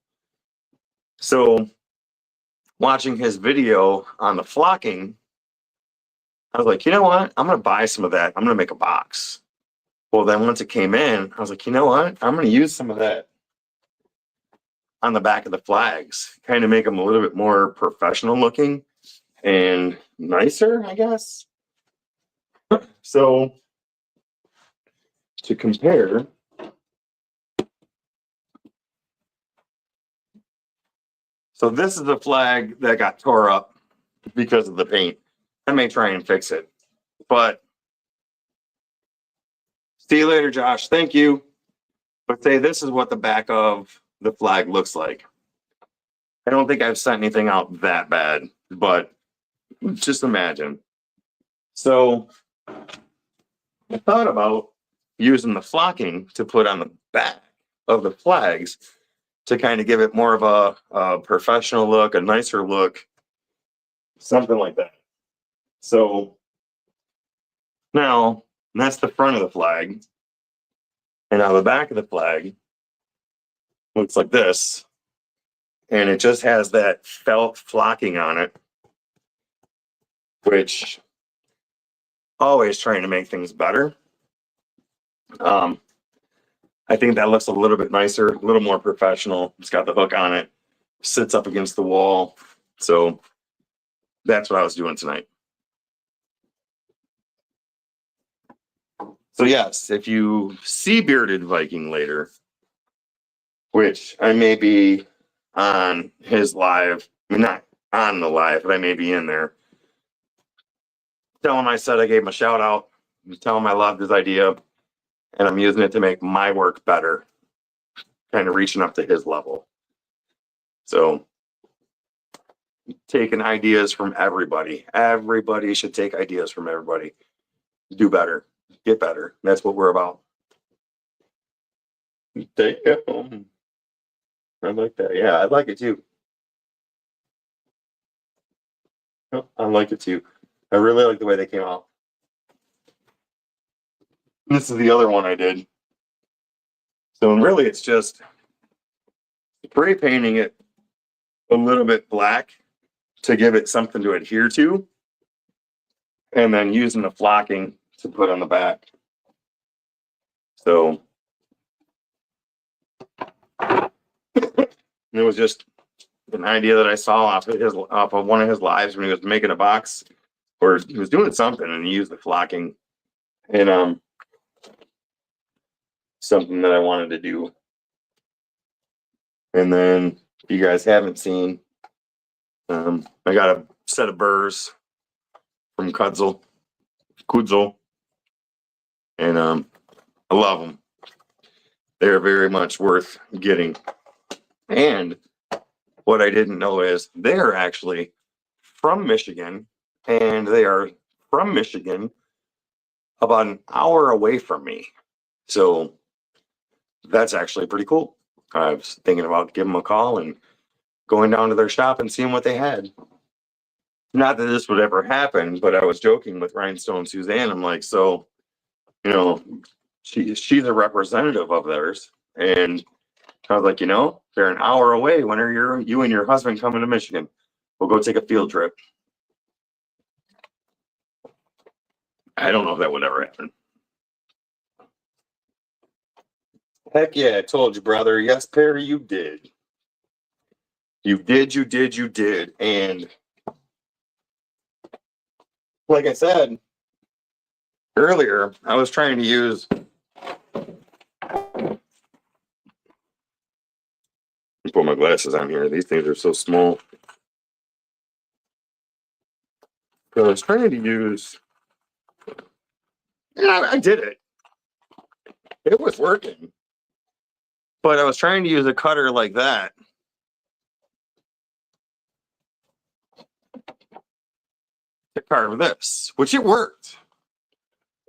So watching his video on the flocking, I was like, you know what? I'm going to buy some of that. I'm going to make a box. Well, then once it came in, I was like, you know what? I'm going to use some of that on the back of the flags, kind of make them a little bit more professional looking and nicer, I guess. So to compare, so this is the flag that got tore up because of the paint. I may try and fix it, but see you later, Josh. Thank you. But say this is what the back of the flag looks like. I don't think I've sent anything out that bad, but just imagine. So I thought about using the flocking to put on the back of the flags to kind of give it more of a professional look, a nicer look, something like that. So now that's the front of the flag. And now the back of the flag looks like this. And it just has that felt flocking on it, which always trying to make things better. I think that looks a little bit nicer, a little more professional. It's got the hook on it, sits up against the wall. So that's what I was doing tonight. So yes, if you see Bearded Viking later, which I may be on his live, I mean, not on the live, but I may be in there. Tell him I said I gave him a shout out. Tell him I loved his idea, and I'm using it to make my work better, kind of reaching up to his level. So taking ideas from everybody. Everybody should take ideas from everybody. Do better. Get better. That's what we're about. Take it home. I like that. Yeah, I like it too. I like it too. I really like the way they came out. This is the other one I did. So really it's just spray painting it a little bit black to give it something to adhere to, and then using the flocking to put on the back. So it was just an idea that I saw off of one of his lives when he was making a box, or he was doing something, and he used the flocking, and something that I wanted to do. And then if you guys haven't seen, I got a set of burrs from Kudzall, and I love them. They're very much worth getting. And what I didn't know is they are actually from Michigan, and they are from Michigan about an hour away from me. So that's actually pretty cool. I was thinking about giving them a call and going down to their shop and seeing what they had. Not that this would ever happen, but I was joking with Rhinestone Suzanne. I'm like, so, you know, she's a representative of theirs. And I was like, you know, they're an hour away. When are you and your husband coming to Michigan? We'll go take a field trip. I don't know if that would ever happen. Heck yeah, I told you, brother. Yes, Perry, you did. You did. And like I said earlier, I was trying to use put my glasses on here. These things are so small. So I was trying to use, yeah, I did it. It was working. But I was trying to use a cutter like that to carve this, which it worked.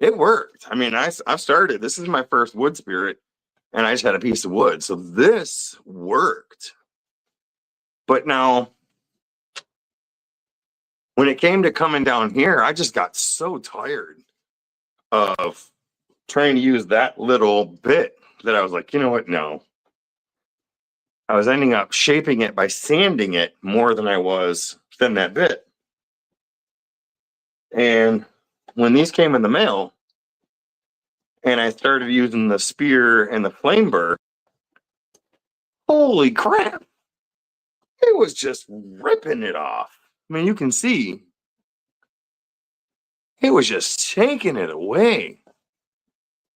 it worked. I mean, I've started. This is my first wood spirit, and I just had a piece of wood, so this worked. But now, when it came to coming down here, I just got so tired of trying to use that little bit that I was like, you know what? No. I was ending up shaping it by sanding it more than I was than that bit. And when these came in the mail, and I started using the spear and the flame burr, holy crap! It was just ripping it off. I mean, you can see it was just taking it away.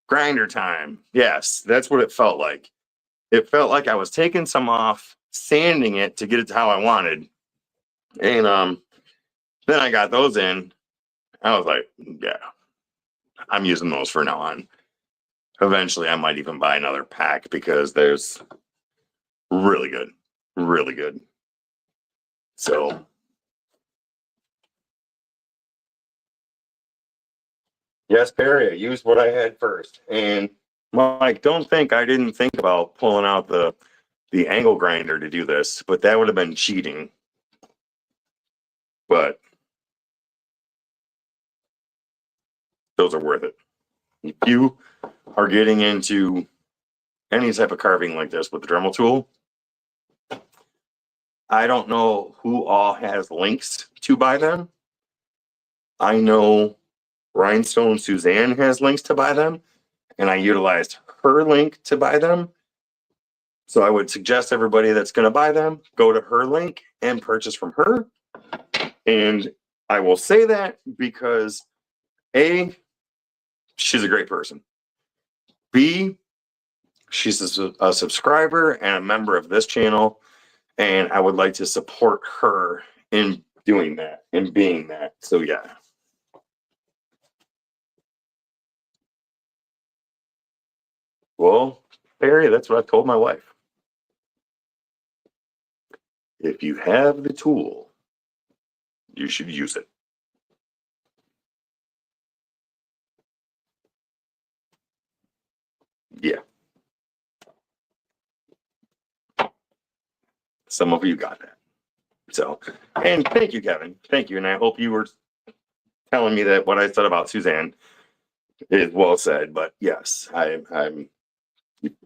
Grinder time. Yes, that's what it felt like. It felt like I was taking some off, sanding it to get it to how I wanted. And then I got those in. I was like, yeah, I'm using those from now on. Eventually, I might even buy another pack because there's really good, really good. So, yes, Perry, I used what I had first. And Mike, don't think I didn't think about pulling out the angle grinder to do this, but that would have been cheating. But those are worth it. If you are getting into any type of carving like this with the Dremel tool, I don't know who all has links to buy them. I know Rhinestone Suzanne has links to buy them, and I utilized her link to buy them. So I would suggest everybody that's going to buy them, go to her link and purchase from her. And I will say that because A, she's a great person. B, she's a subscriber and a member of this channel. And I would like to support her in doing that and being that. So yeah. Well, Perry, that's what I told my wife. If you have the tool, you should use it. Yeah. Some of you got that. So, and thank you, Kevin. Thank you. And I hope you were telling me that what I said about Suzanne is well said. But yes, I'm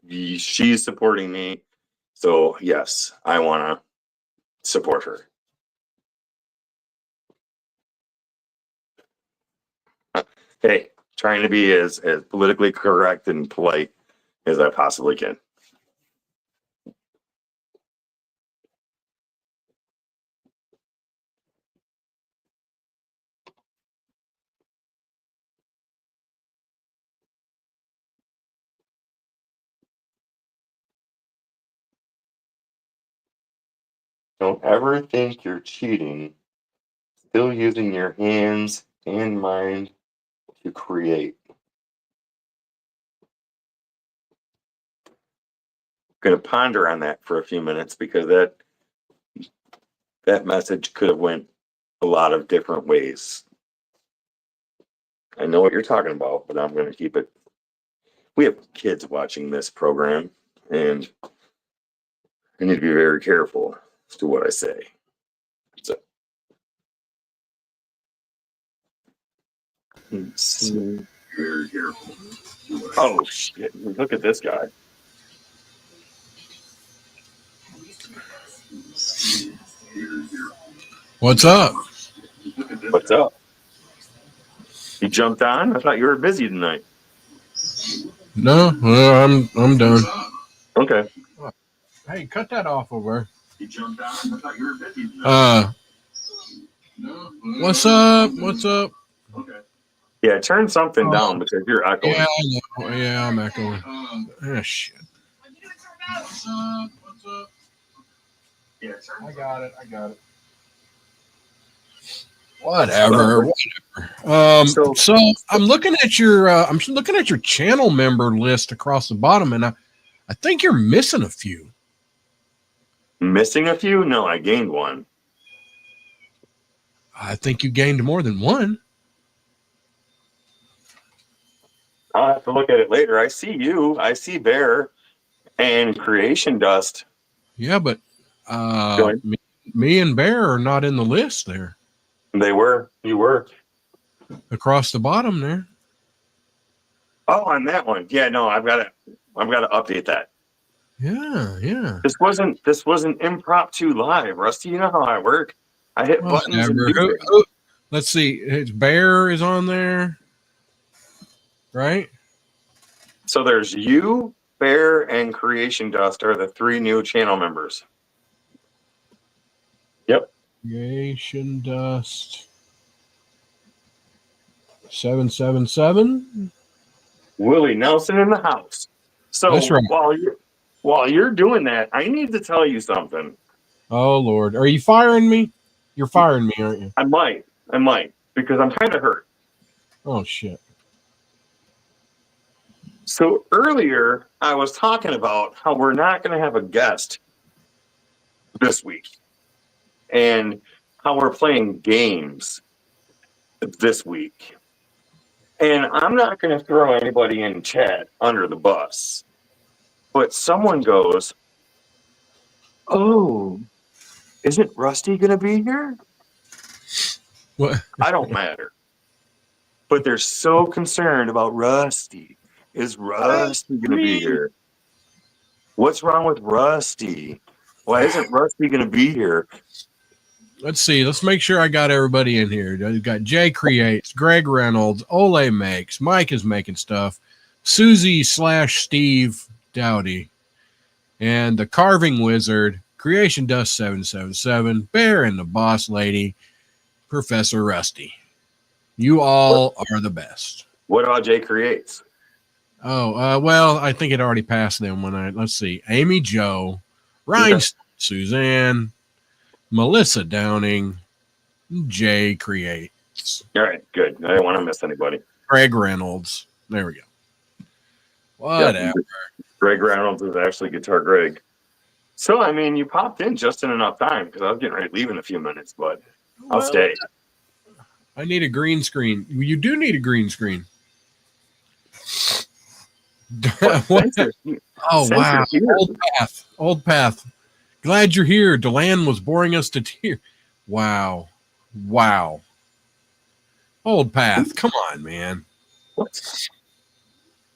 she's supporting me. So yes, I want to support her. Hey, trying to be as politically correct and polite as I possibly can. Don't ever think you're cheating. Still using your hands and mind to create. Going to ponder on that for a few minutes because that message could have went a lot of different ways. I know what you're talking about, but I'm going to keep it. We have kids watching this program, and I need to be very careful as to what I say. So, very careful. Oh shit! Look at this guy. What's up? What's up? You jumped on? I thought you were busy tonight. No, well, I'm done. Okay. Hey, cut that off over. You jumped on? I thought you were busy tonight. What's up? What's up? Okay. Yeah, turn something down because you're echoing. Yeah, I know. Yeah, I'm echoing. Ah, shit. What's up? Yeah, I got it. Whatever. So I'm looking at your channel member list across the bottom, and I think you're missing a few. Missing a few? No, I gained one. I think you gained more than one. I'll have to look at it later. I see you. I see Bear and Creation Dust. Yeah, but Join. me and Bear are not in the list there. They were. You were. Across the bottom there. Oh, on that one. Yeah, no, I've got to update that. Yeah. This wasn't impromptu live, Rusty. You know how I work. I hit buttons and do things. Let's see. It's Bear is on there, right? So there's you, Bear, and Creation Dust are the 3 new channel members. Yep. Creation Dust 777. Willie Nelson in the house. So That's right. while you're doing that, I need to tell you something. Oh Lord, are you firing me? You're firing me, aren't you? I might, because I'm kind of hurt. Oh shit. So earlier, I was talking about how we're not going to have a guest this week and how we're playing games this week. And I'm not going to throw anybody in chat under the bus. But someone goes, "Oh, isn't Rusty going to be here?" What? I don't matter. But they're so concerned about Rusty. Is Rusty going to be here? What's wrong with Rusty? Why isn't Rusty going to be here? Let's see. Let's make sure I got everybody in here. We've got Jay Creates, Greg Reynolds, Ole Makes, Mike is making stuff, Susie/Steve Dowdy, and the Carving Wizard, Creation Dust 777, Bear and the Boss Lady, Professor Rusty. You all are the best. What about Jay Creates? Oh, well, I think it already passed them let's see. Amy Joe, Ryan, Suzanne, Melissa Downing, Jay Creates. All right, good. I didn't want to miss anybody. Greg Reynolds. There we go. Whatever. Yeah, Greg Reynolds is actually Guitar Greg. So, I mean, you popped in just in enough time because I was getting ready to leave in a few minutes, but I'll stay. I need a green screen. You do need a green screen. Oh, wow. Old path. Glad you're here. Deland was boring us to tears. Wow. Old path. Come on, man. What?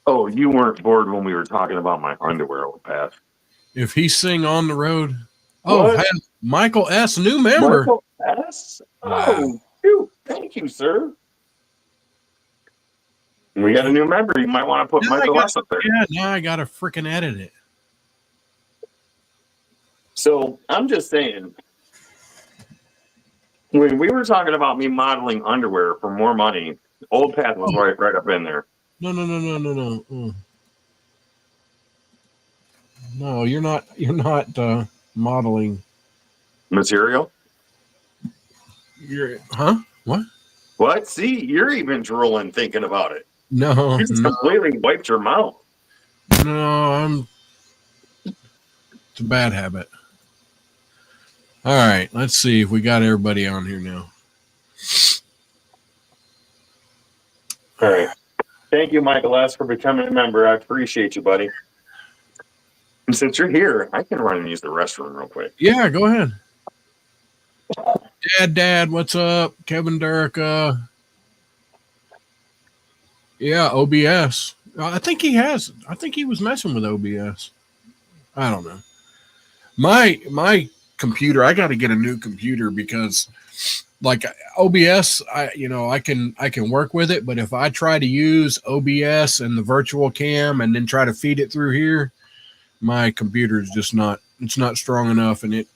Oh, you weren't bored when we were talking about my underwear, Old path. If he sing on the road. Oh, Michael S., new member. Michael S.? Wow. Oh, shoot. Thank you, sir. We got a new member. You might want to put Michael S. up there. Yeah, now I got to freaking edit it. So I'm just saying, when we were talking about me modeling underwear for more money, Old Path was right up in there. No. No, you're not modeling Material? Huh? What? What? See, you're even drooling thinking about it. No. You just completely wiped your mouth. No, it's a bad habit. All right, let's see if we got everybody on here now. All right. Thank you, Michael S., for becoming a member. I appreciate you, buddy. And since you're here, I can run and use the restroom real quick. Yeah, go ahead. Dad, what's up? Kevin Durica. Yeah, OBS. I think he was messing with OBS. I don't know. My computer, I got to get a new computer because like OBS, I can work with it, but if I try to use OBS and the virtual cam and then try to feed it through here, my computer is just not strong enough, and it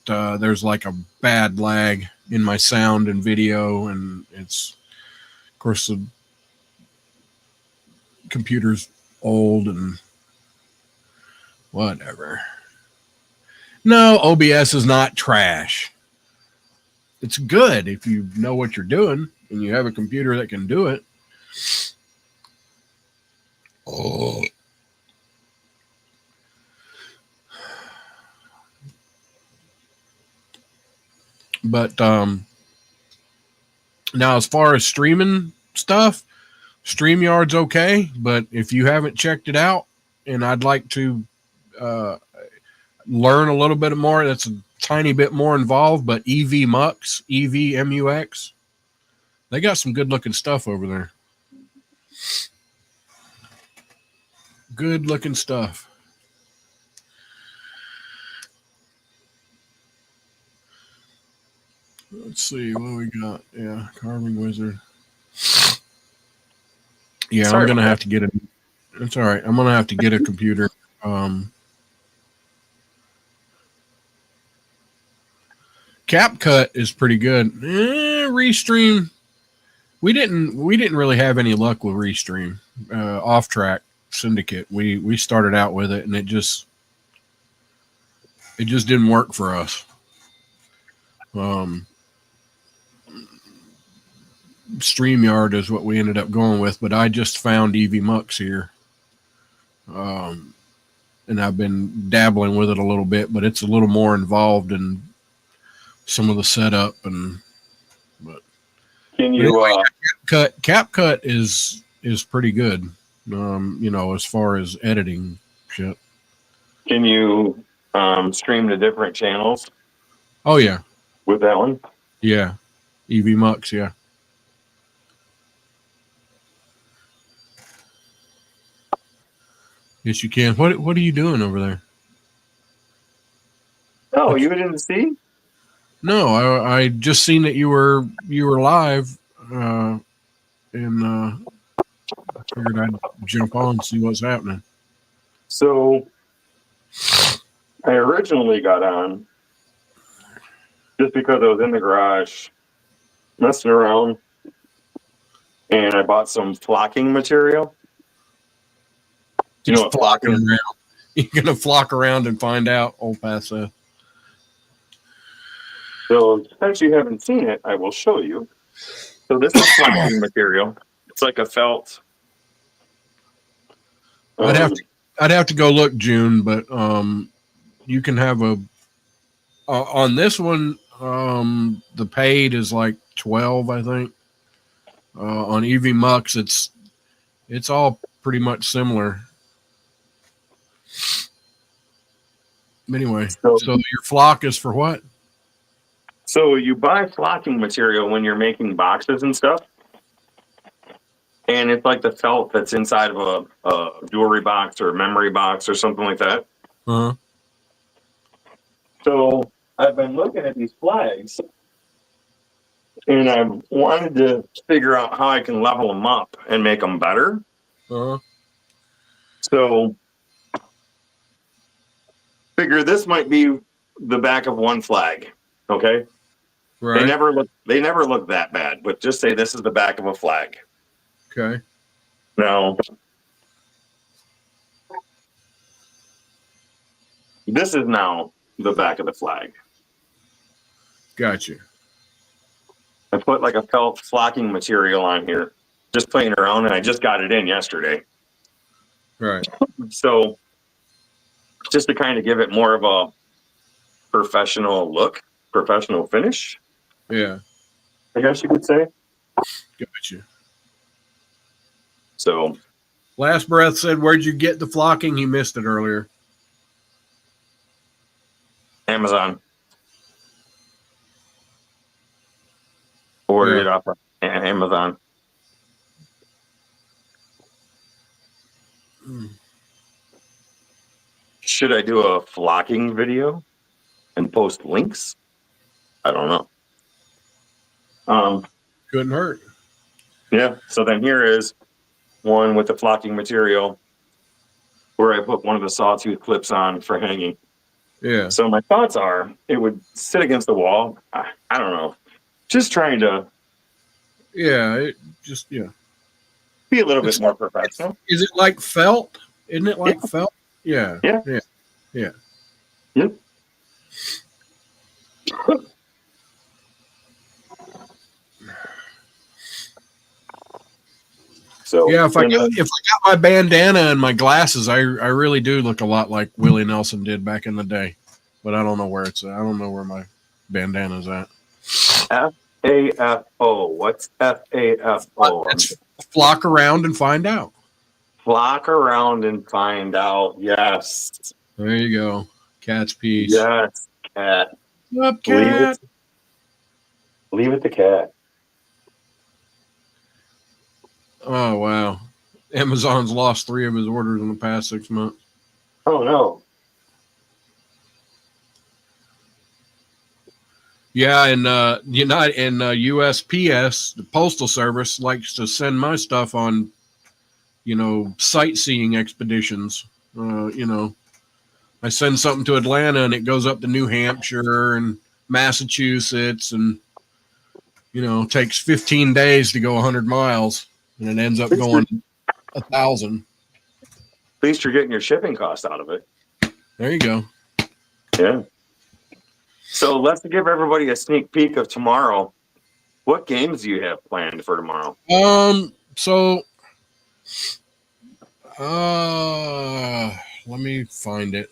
there's like a bad lag in my sound and video, and it's, of course, the computer's old and whatever. No, OBS is not trash. It's good if you know what you're doing and you have a computer that can do it. Oh. But now as far as streaming stuff, StreamYard's okay, but if you haven't checked it out, and I'd like to learn a little bit more, that's a tiny bit more involved, but EVMux, EVMUX, they got some good looking stuff over there. Good looking stuff. Let's see what we got. Yeah, Carving Wizard. Yeah, Sorry I'm gonna about have to get a. It's all right. I'm gonna have to get a computer. CapCut is pretty good. Restream. We didn't really have any luck with Restream. Off Track Syndicate. We started out with it, and it just didn't work for us. StreamYard is what we ended up going with, but I just found EVMux here. And I've been dabbling with it a little bit, but it's a little more involved in some of the setup but Can you CapCut is pretty good. As far as editing shit. can you stream to different channels Oh yeah. with that one? Yeah. EVMux, yeah. Yes, you can. What are you doing over there? Oh, you didn't see? No, I just seen that you were live, and I figured I'd jump on and see what's happening. So I originally got on just because I was in the garage messing around, and I bought some flocking material. You know what flocking? Around. You're gonna flock around and find out, old Paso. So since you haven't seen it, I will show you. So this is flocking material. It's like a felt. I'd have to go look, June, but you can have a on this one. The paid is like 12, I think. On EVMux, it's all pretty much similar. Anyway, so your flock is for what? So you buy flocking material when you're making boxes and stuff, and it's like the felt that's inside of a jewelry box or a memory box or something like that. Uh-huh. So I've been looking at these flags, and I wanted to figure out how I can level them up and make them better. Uh-huh. So figure this might be the back of one flag. Okay. Right. They never look that bad, but just say this is the back of a flag. Okay. Now, this is now the back of the flag. Gotcha. I put like a felt flocking material on here, just playing around, and I just got it in yesterday. Right. So just to kind of give it more of a professional look, professional finish. Yeah. I guess you could say. Gotcha. So Last Breath said, where'd you get the flocking? He missed it earlier. Amazon. Ordered it off of Amazon. Should I do a flocking video and post links? I don't know. Couldn't hurt. Yeah. So then here is one with the flocking material where I put one of the sawtooth clips on for hanging. Yeah. So my thoughts are it would sit against the wall. I don't know. Just trying to Yeah. be a little bit more professional. Is it like felt? Isn't it like felt? Yeah. Yeah. Yeah. Yeah. Yep. So Yeah, if I got my bandana and my glasses, I really do look a lot like Willie Nelson did back in the day. But I don't know where it's at. I don't know where my bandana's at. FAFO. What's FAFO? Flock around and find out. Flock around and find out. Yes. There you go. Cat's piece. Yes, cat. What's up, Leave cat? it. Leave it to cat. Oh, wow. Amazon's lost 3 of his orders in the past 6 months. Oh no. Yeah, and USPS, the Postal Service, likes to send my stuff on, sightseeing expeditions. I send something to Atlanta and it goes up to New Hampshire and Massachusetts and, takes 15 days to go 100 miles and it ends up going 1,000. At least you're getting your shipping cost out of it. There you go. Yeah. So let's give everybody a sneak peek of tomorrow. What games do you have planned for tomorrow? Let me find it.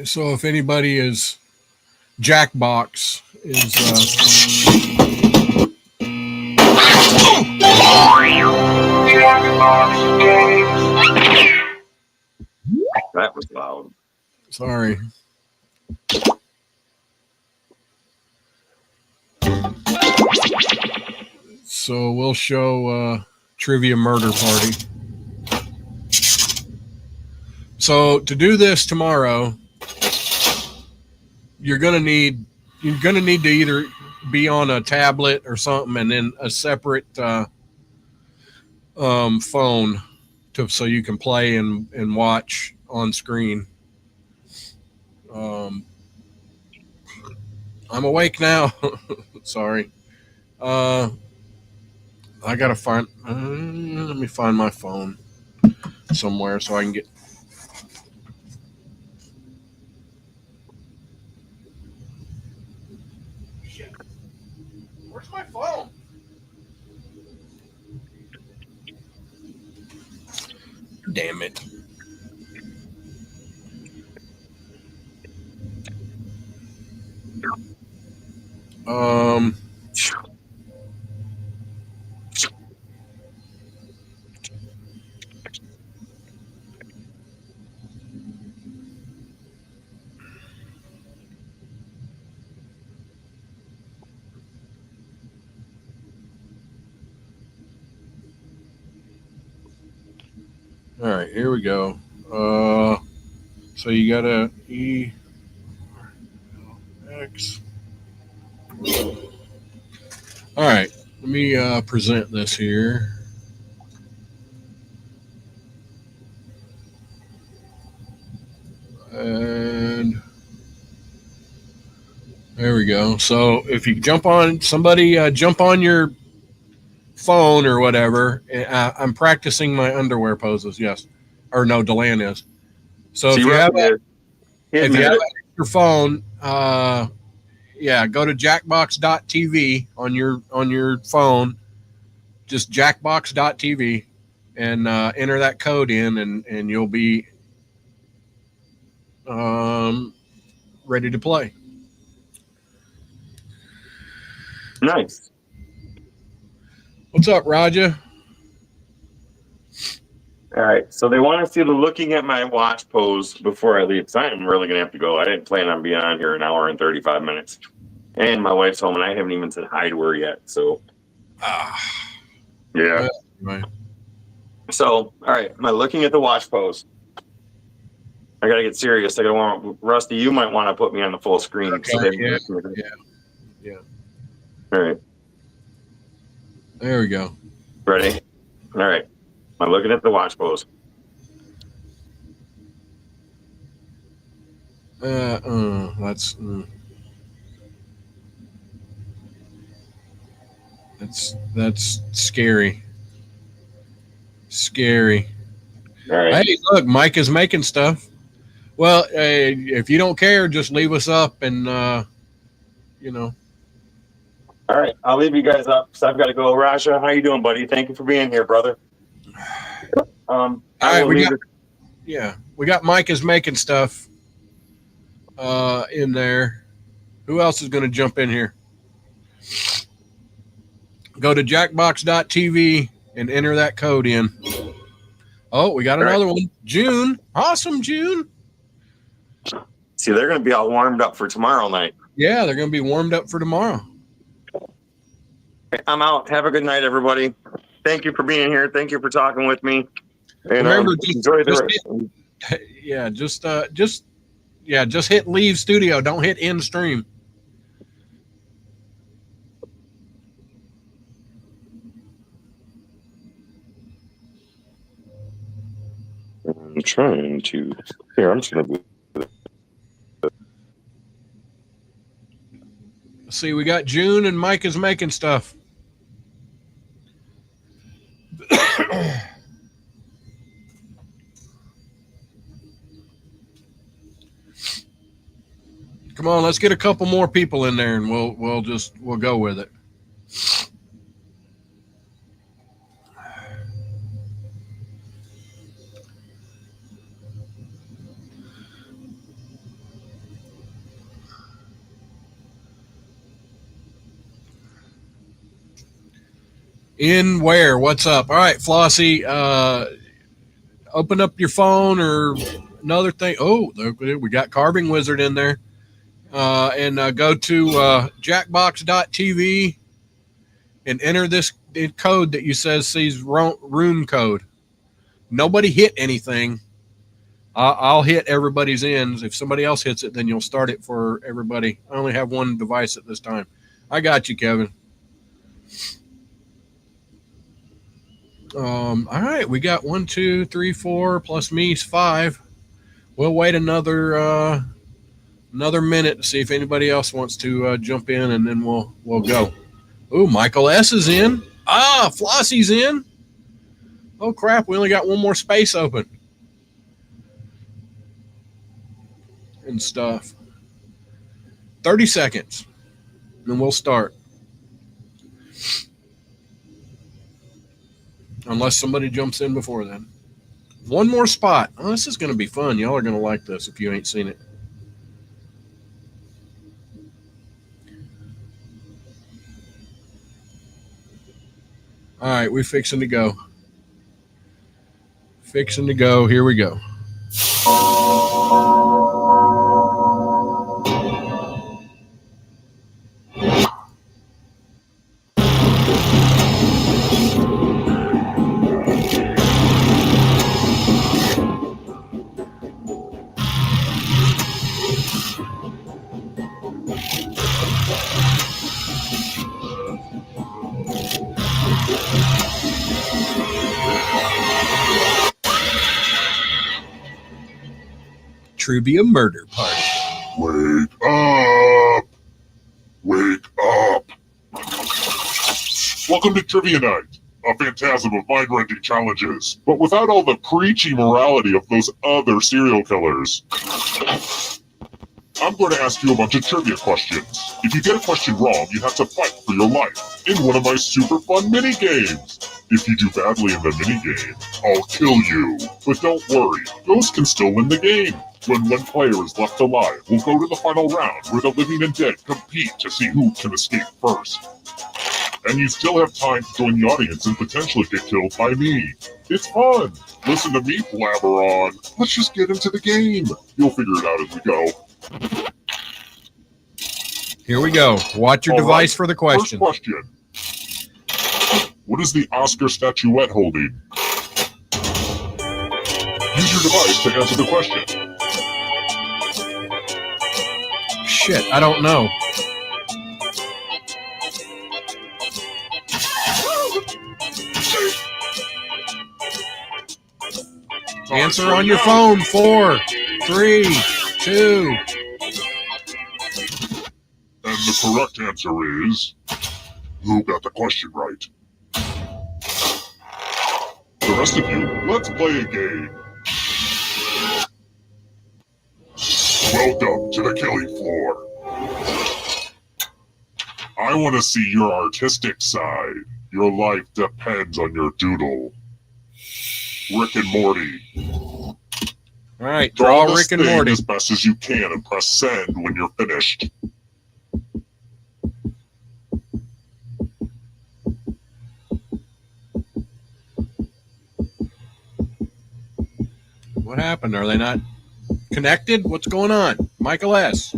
So if anybody is Jackbox is That was loud. sorry. So we'll show Trivia Murder Party. So to do this tomorrow, you're gonna need to either be on a tablet or something, and then a separate phone so you can play and watch on screen. I'm awake now. Sorry. I gotta find. Let me find my phone somewhere so I can get. Shit. Where's my phone? Damn it. All right, here we go. So you got a EX. All right, let me present this here. And there we go. So if you jump on your phone or whatever. I'm practicing my underwear poses. Yes, or no, Deland is. So if you have your phone, go to jackbox.tv on your phone. Just jackbox.tv and enter that code in, and you'll be ready to play. Nice. What's up, Raja? All right. So they want to see the looking at my watch pose before I leave. So I'm really going to have to go. I didn't plan on being on here an hour and 35 minutes. And my wife's home, and I haven't even said hi to her yet. So, yeah. Right. So, all right. Am I looking at the watch pose? I got to get serious. Rusty, you might want to put me on the full screen. Okay, so yeah. All right. There we go. Ready? All right. Am I looking at the watch pose? That's scary. Scary. All right. Hey, look, Mike is making stuff. Well, if you don't care, just leave us up and All right, I'll leave you guys up because I've got to go. Raja, how you doing, buddy? Thank you for being here, brother. All right, we got Mike is making stuff in there. Who else is going to jump in here? Go to jackbox.tv and enter that code in. Oh, we got another one. June. Awesome, June. See, they're going to be all warmed up for tomorrow night. Yeah, they're going to be warmed up for tomorrow. I'm out. Have a good night, everybody. Thank you for being here. Thank you for talking with me. And Remember, enjoy the just hit leave studio. Don't hit end stream. I'm trying to. Here, I'm just going to. See, we got June and Mike is making stuff. Come on, let's get a couple more people in there and we'll go with it. In where? What's up? All right, Flossie, open up your phone or another thing. Oh, we got Carving Wizard in there. And go to jackbox.tv and enter this code that you says room code. Nobody hit anything. I'll hit everybody's ends. If somebody else hits it, then you'll start it for everybody. I only have one device at this time. I got you, Kevin. All right, we got 1, 2, 3, 4 plus me's 5. We'll wait another minute to see if anybody else wants to jump in, and then we'll go. Oh, Michael S is in. Flossie's in. Oh crap, we only got one more space open and stuff. 30 seconds, and we'll start. Unless somebody jumps in before then. One more spot. Oh, this is going to be fun. Y'all are going to like this if you ain't seen it. All right, we're fixing to go. Here we go. Trivia Murder Party. Wake up! Wake up! Welcome to Trivia Night, a phantasm of mind-rending challenges, but without all the preachy morality of those other serial killers. I'm going to ask you a bunch of trivia questions. If you get a question wrong, you have to fight for your life in one of my super fun mini-games. If you do badly in the mini-game, I'll kill you. But don't worry, ghosts can still win the game. When one player is left alive, we'll go to the final round where the living and dead compete to see who can escape first. And you still have time to join the audience and potentially get killed by me. It's fun. Listen to me blabber on. Let's just get into the game. You'll figure it out as we go. Here we go. Watch your device for the question. First question. What is the Oscar statuette holding? Use your device to answer the question. Shit, I don't know. Answer on your phone. 4, 3, 2. And the correct answer is... Who got the question right? The rest of you, let's play a game. Welcome to the killing floor. I want to see your artistic side. Your life depends on your doodle. Rick and Morty. All right, draw Rick and Morty as best as you can and press send when you're finished. What happened? Are they not connected? What's going on? Michael S.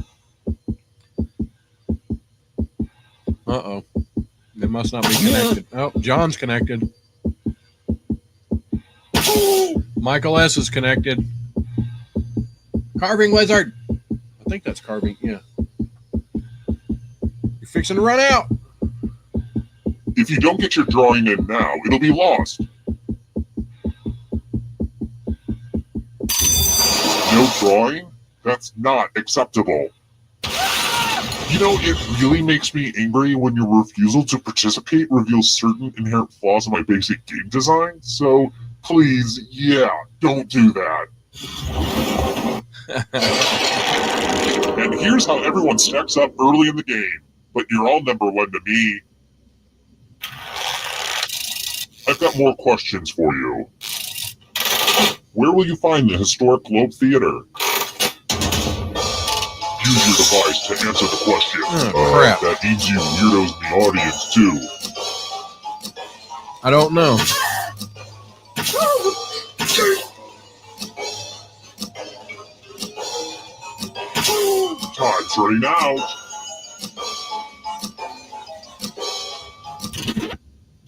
Uh-oh. They must not be connected. Oh, John's connected. Michael S. is connected. Carving Wizard. I think that's carving, yeah. You're fixing to run out. If you don't get your drawing in now, it'll be lost. No drawing? That's not acceptable. You know, it really makes me angry when your refusal to participate reveals certain inherent flaws in my basic game design, so please, yeah, don't do that. And here's how everyone stacks up early in the game, but you're all number one to me. I've got more questions for you. Where will you find the Historic Globe Theater? Use your device to answer the question. Crap. That means you weirdos in the audience, too. I don't know. Time's running out.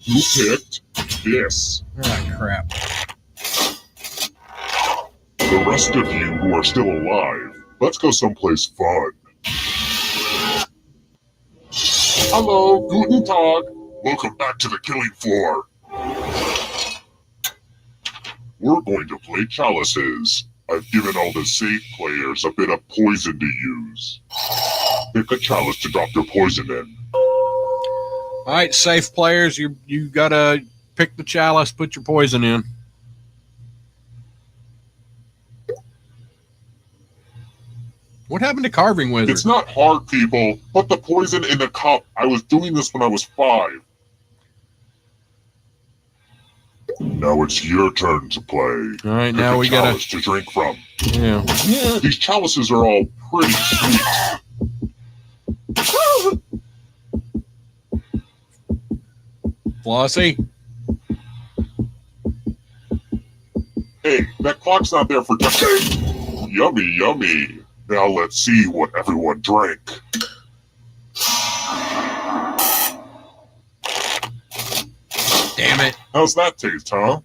Who picked this? Ah, crap. The rest of you who are still alive, let's go someplace fun. Hello, Guten Tag. Welcome back to the killing floor. We're going to play chalices. I've given all the safe players a bit of poison to use. Pick a chalice to drop your poison in. All right, safe players, you gotta pick the chalice, put your poison in. What happened to Carving Wizard? It's not hard, people. Put the poison in the cup. I was doing this when I was 5. Now it's your turn to play. All right, Pick now a we gotta. chalice to drink from. Yeah. These chalices are all pretty sweet. Flossie. Hey, that clock's not there for just. Yummy, yummy. Now let's see what everyone drank. Damn it. How's that taste, huh?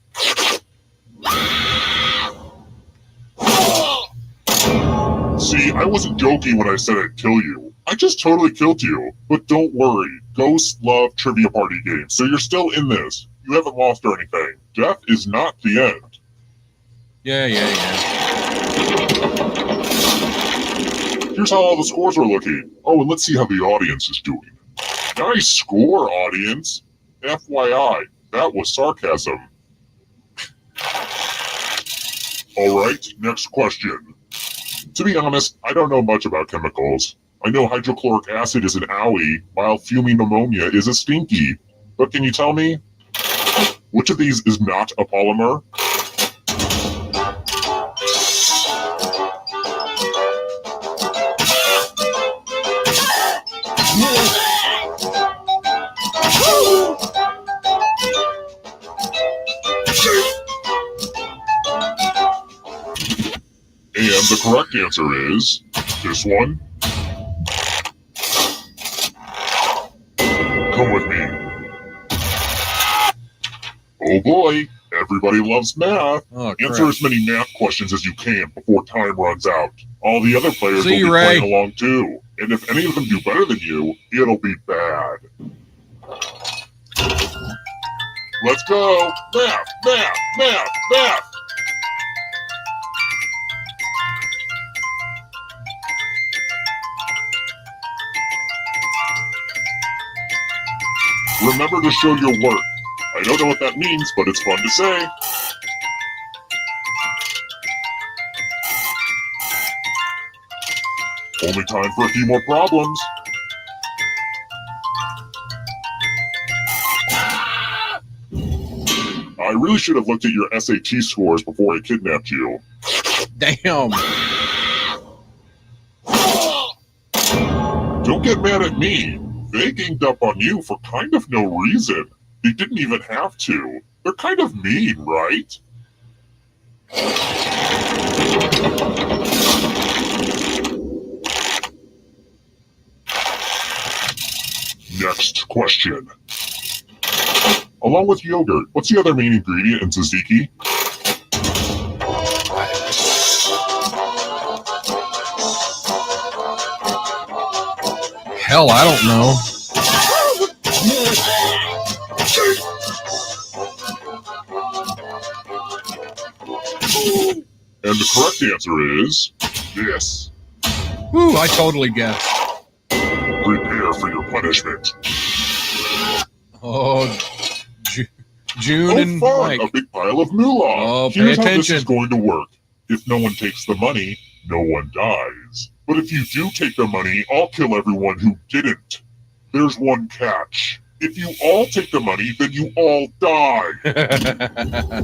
See, I wasn't joking when I said I'd kill you. I just totally killed you. But don't worry, ghosts love trivia party games, so you're still in this. You haven't lost or anything. Death is not the end. Yeah. Here's how all the scores are looking. Oh, and let's see how the audience is doing. Nice score, audience. FYI, that was sarcasm. Alright, next question. To be honest, I don't know much about chemicals. I know hydrochloric acid is an owie, while fuming ammonia is a stinky. But can you tell me, which of these is not a polymer? And the correct answer is this one. Come with me. Oh boy, everybody loves math. Oh, Answer crap. as many math questions as you can before time runs out. All the other players See will you, be Ray. playing along too. And if any of them do better than you, it'll be bad. Let's go! Math! Math! Math! Math! Remember to show your work. I don't know what that means, but it's fun to say. Only time for a few more problems. I really should have looked at your SAT scores before I kidnapped you. Damn. Don't get mad at me. They ganged up on you for kind of no reason. They didn't even have to. They're kind of mean, right? Next question. Along with yogurt, what's the other main ingredient in tzatziki? Hell, I don't know. And the correct answer is this. Ooh, I totally guessed. Prepare for your punishment. Oh, June and fun! Mike. A big pile of moolah. Oh, pay Here's how this attention. is going to work. If no one takes the money, no one dies. But if you do take the money, I'll kill everyone who didn't. There's one catch. If you all take the money, then you all die.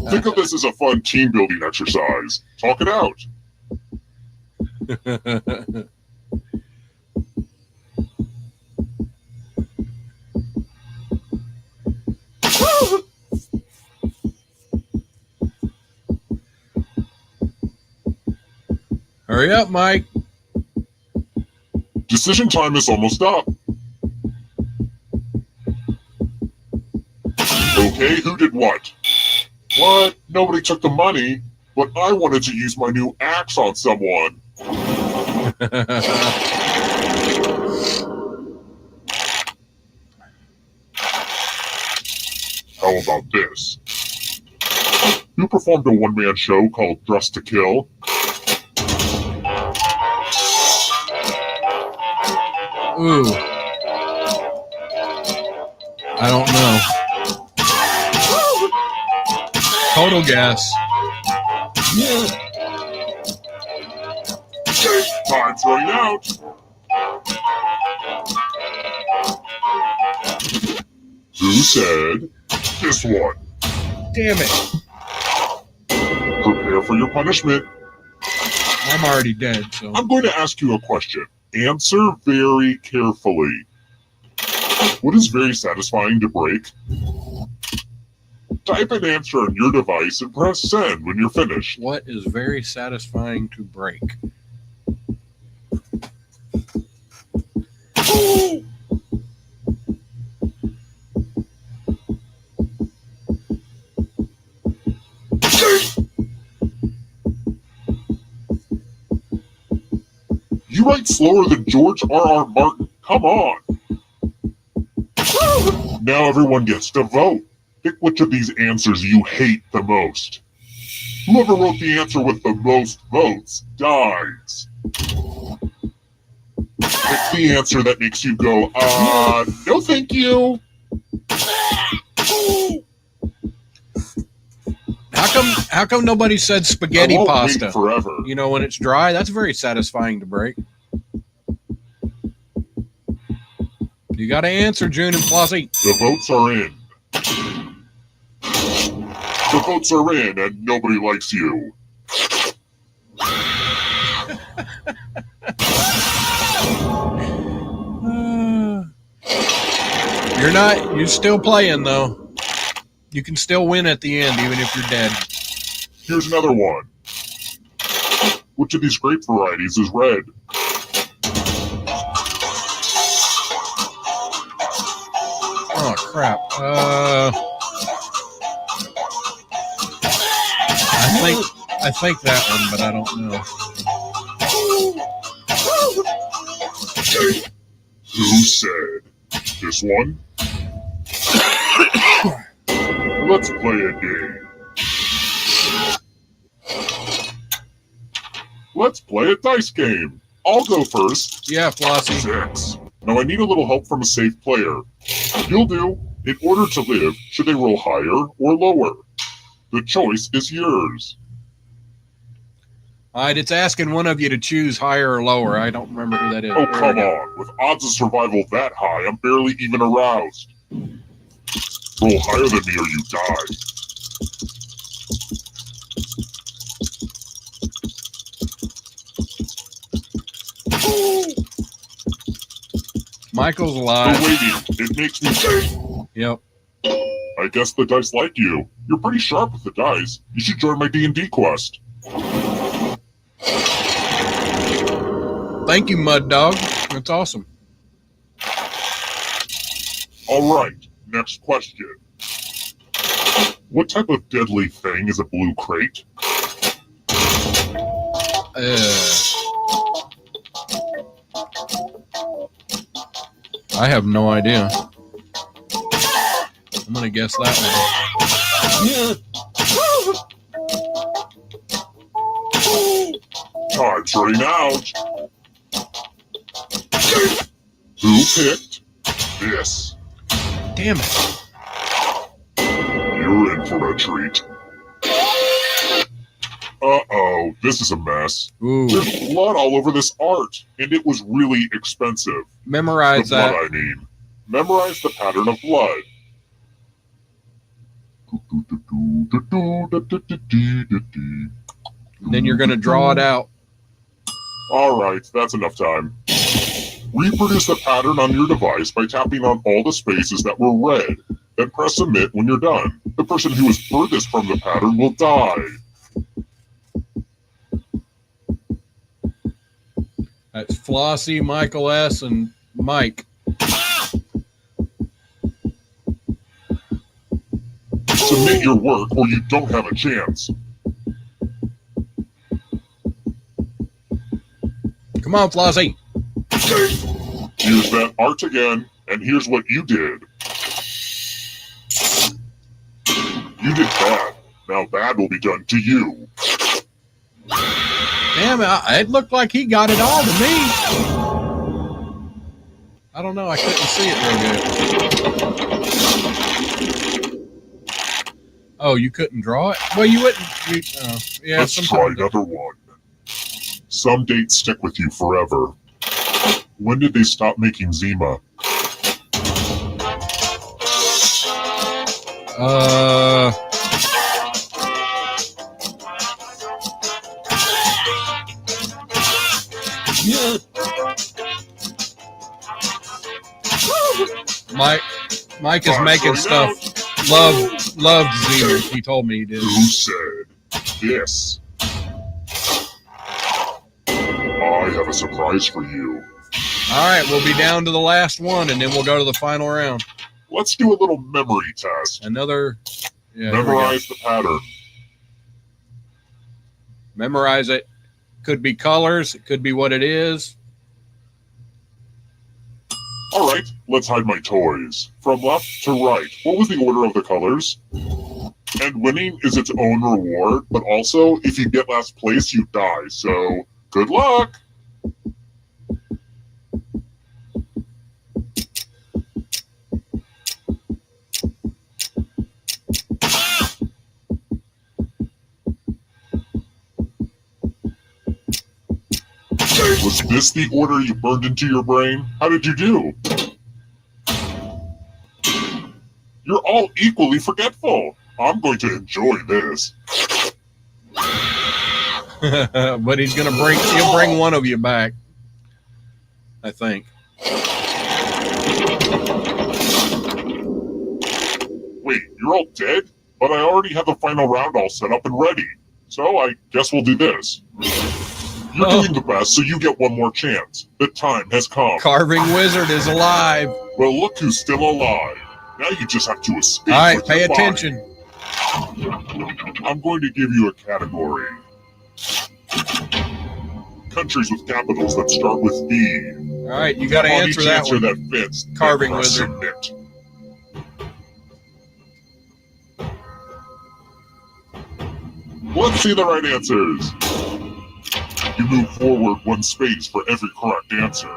Think of this as a fun team building exercise. Talk it out. Hurry up, Mike. Decision time is almost up. Okay, who did what? What? Nobody took the money, but I wanted to use my new axe on someone. How about this? Who performed a one-man show called Dressed to Kill? Ooh. I don't know. Total guess. Time's running out. Who said this one? Damn it. Prepare for your punishment. I'm already dead, so. I'm going to ask you a question. Answer very carefully. What is very satisfying to break? Type an answer on your device and press send when you're finished. What is very satisfying to break? You write slower than George R.R. Martin. Come on. Now everyone gets to vote. Pick which of these answers you hate the most. Whoever wrote the answer with the most votes dies. Pick the answer that makes you go, no thank you. How come nobody said spaghetti I won't pasta? wait forever. You know, when it's dry, that's very satisfying to break. You got to answer, June and Flossie. The votes are in. The votes are in and nobody likes you. You're still playing, though. You can still win at the end, even if you're dead. Here's another one. Which of these grape varieties is red? Oh, crap. I think that one, but I don't know. Who said this one? Let's play a game. Let's play a dice game. I'll go first. Yeah, Flossie. 6. Now I need a little help from a safe player. You'll do. In order to live, should they roll higher or lower? The choice is yours. All right, it's asking one of you to choose higher or lower. I don't remember who that is. Oh, There we come go. on. With odds of survival that high, I'm barely even aroused. Roll higher than me or you die. Michael's The alive. waiting, it makes me think. Yep. I guess the dice like you. You're pretty sharp with the dice. You should join my D&D quest. Thank you, Mud Dog. That's awesome. All right, next question. What type of deadly thing is a blue crate? I have no idea. I'm gonna guess that one. Time's running out. Who picked this? Damn it. You're in for a treat. Uh-oh, this is a mess. Ooh. There's blood all over this art, and it was really expensive. Memorize The blood, that. I mean. Memorize the pattern of blood. Then you're gonna draw it out. All right, that's enough time. Reproduce the pattern on your device by tapping on all the spaces that were red. Then press submit when you're done. The person who is furthest from the pattern will die. That's Flossie, Michael S., and Mike. Submit your work or you don't have a chance. Come on, Flossie. Here's that art again, and here's what you did. You did bad. Now bad will be done to you. Damn it, it looked like he got it all to me. I don't know, I couldn't see it real good. Oh, you couldn't draw it? Well, you wouldn't. Yeah, Let's try sometimes. another one. Some dates stick with you forever. When did they stop making Zima? Mike is Time's making running stuff. Loved Zima. He told me he did. Who said this? I have a surprise for you. All right, we'll be down to the last one, and then we'll go to the final round. Let's do a little memory test. Another. Yeah, here we go. Memorize the pattern. Memorize it. Could be colors. It could be what it is. All right, let's hide my toys. From left to right, what was the order of the colors? And winning is its own reward, but also, if you get last place, you die, so good luck! Was this the order you burned into your brain? How did you do? You're all equally forgetful. I'm going to enjoy this. But he'll bring one of you back, I think. Wait, you're all dead? But I already have the final round all set up and ready. So I guess we'll do this. You're doing the best, so you get one more chance. The time has come. Carving Wizard is alive. Well, look who's still alive. Now you just have to escape. All right, with pay your body. attention. I'm going to give you a category. Countries with capitals that start with B. All right, you got to On answer each that answer one. that fits. Carving then press Wizard. Submit. Let's see the right answers. You move forward one space for every correct answer.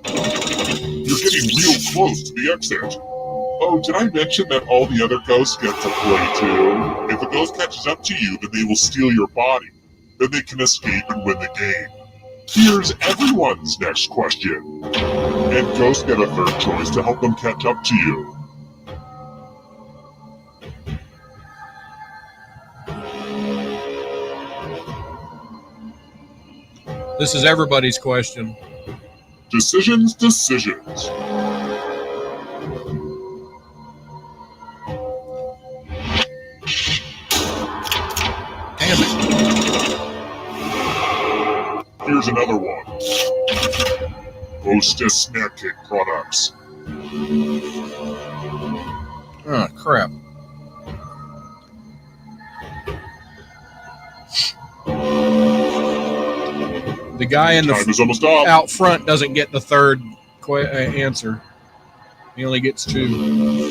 You're getting real close to the exit. Oh, did I mention that all the other ghosts get to play too? If a ghost catches up to you, then they will steal your body. Then they can escape and win the game. Here's everyone's next question. And ghosts get a third choice to help them catch up to you. This is everybody's question. Decisions. Damn it. Here's another one. Hostess Snack Cake products. Oh, crap. The guy in Time the is almost up. out front doesn't get the third answer. He only gets 2.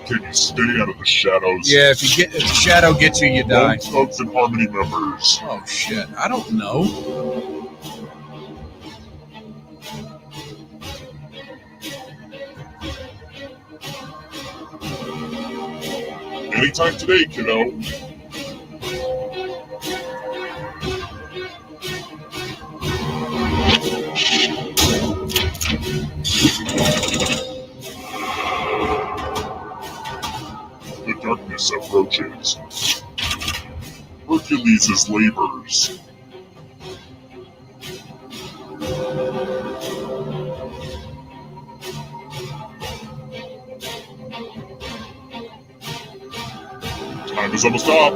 Can you stay out of the shadows? Yeah, if the shadow gets you, you die. Lone Tugs and Harmony members. Oh shit! I don't know. Anytime today, kiddo. The darkness approaches. Hercules' labors. Time is almost up.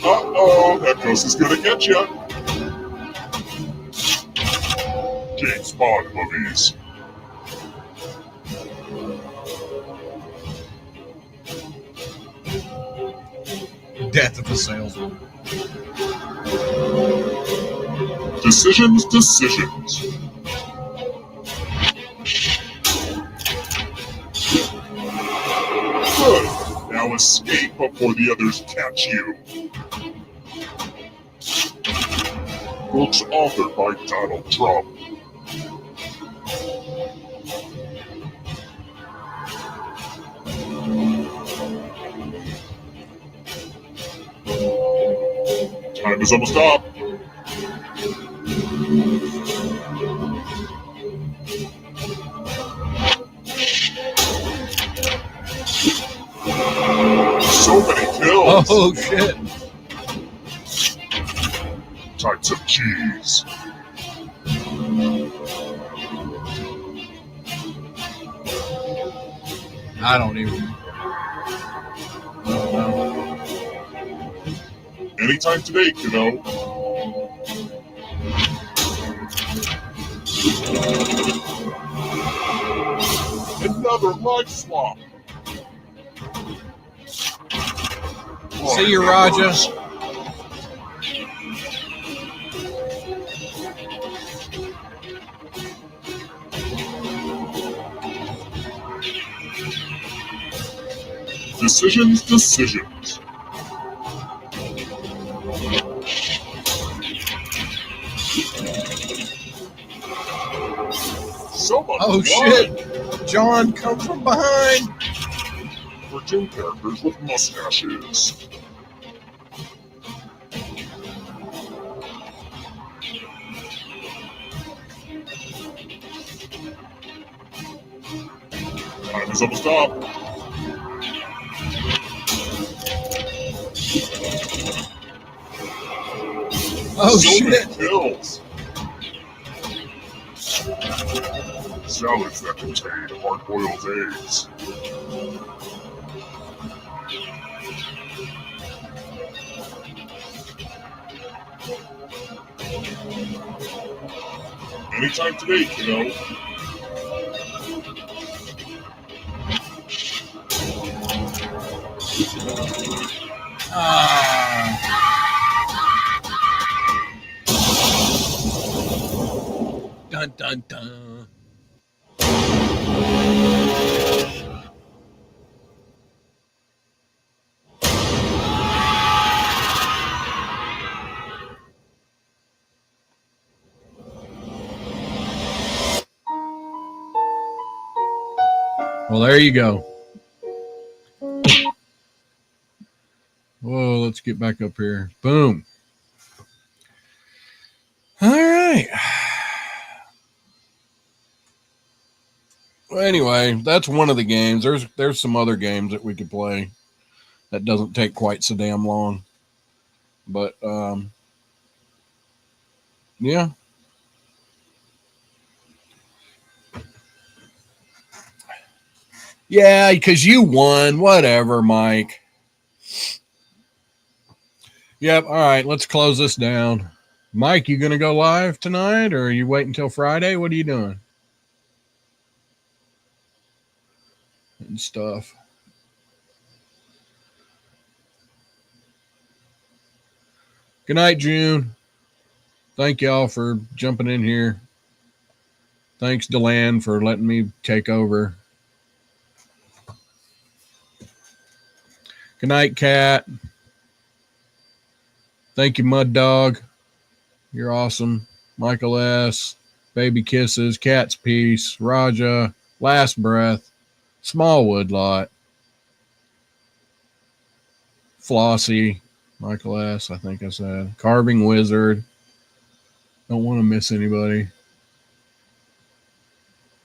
Uh-oh, that ghost is gonna get you. James Bond movies. Death of a salesman. Decisions. Good. Now escape before the others catch you. Books authored by Donald Trump. Time is almost up. So many kills. Oh shit! Types of cheese. I don't even. Anytime today, kiddo. Another life swap. See you, Raja. Decisions. So much Oh blood shit! John, come from behind. for two characters with mustaches. Time is almost up. Oh So shit! many kills. Salads that contain hard-boiled eggs. Anytime today, kiddo. Dun dun dun. Well, there you go. Whoa, let's get back up here. Boom. All right. Well, anyway, that's one of the games. There's some other games that we could play that doesn't take quite so damn long. But yeah. Yeah, because you won. Whatever, Mike. Yep. All right. Let's close this down. Mike, you going to go live tonight or are you waiting until Friday? What are you doing? And stuff. Good night, June. Thank y'all for jumping in here. Thanks, Deland, for letting me take over. Good night, Cat. Thank you, Mud Dog. You're awesome. Michael S. Baby Kisses. Cat's Peace. Raja. Last Breath. Smallwood Lot. Flossie. Michael S. I think I said. Carving Wizard. Don't want to miss anybody.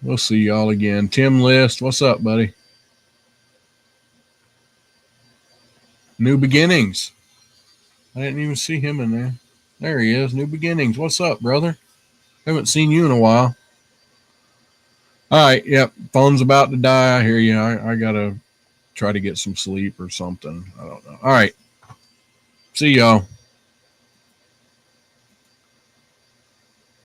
We'll see y'all again. Tim List. What's up, buddy? New Beginnings. I didn't even see him in there. There he is. New Beginnings. What's up, brother? Haven't seen you in a while. All right. Yep. Phone's about to die. I hear you. I got to try to get some sleep or something. I don't know. All right. See y'all.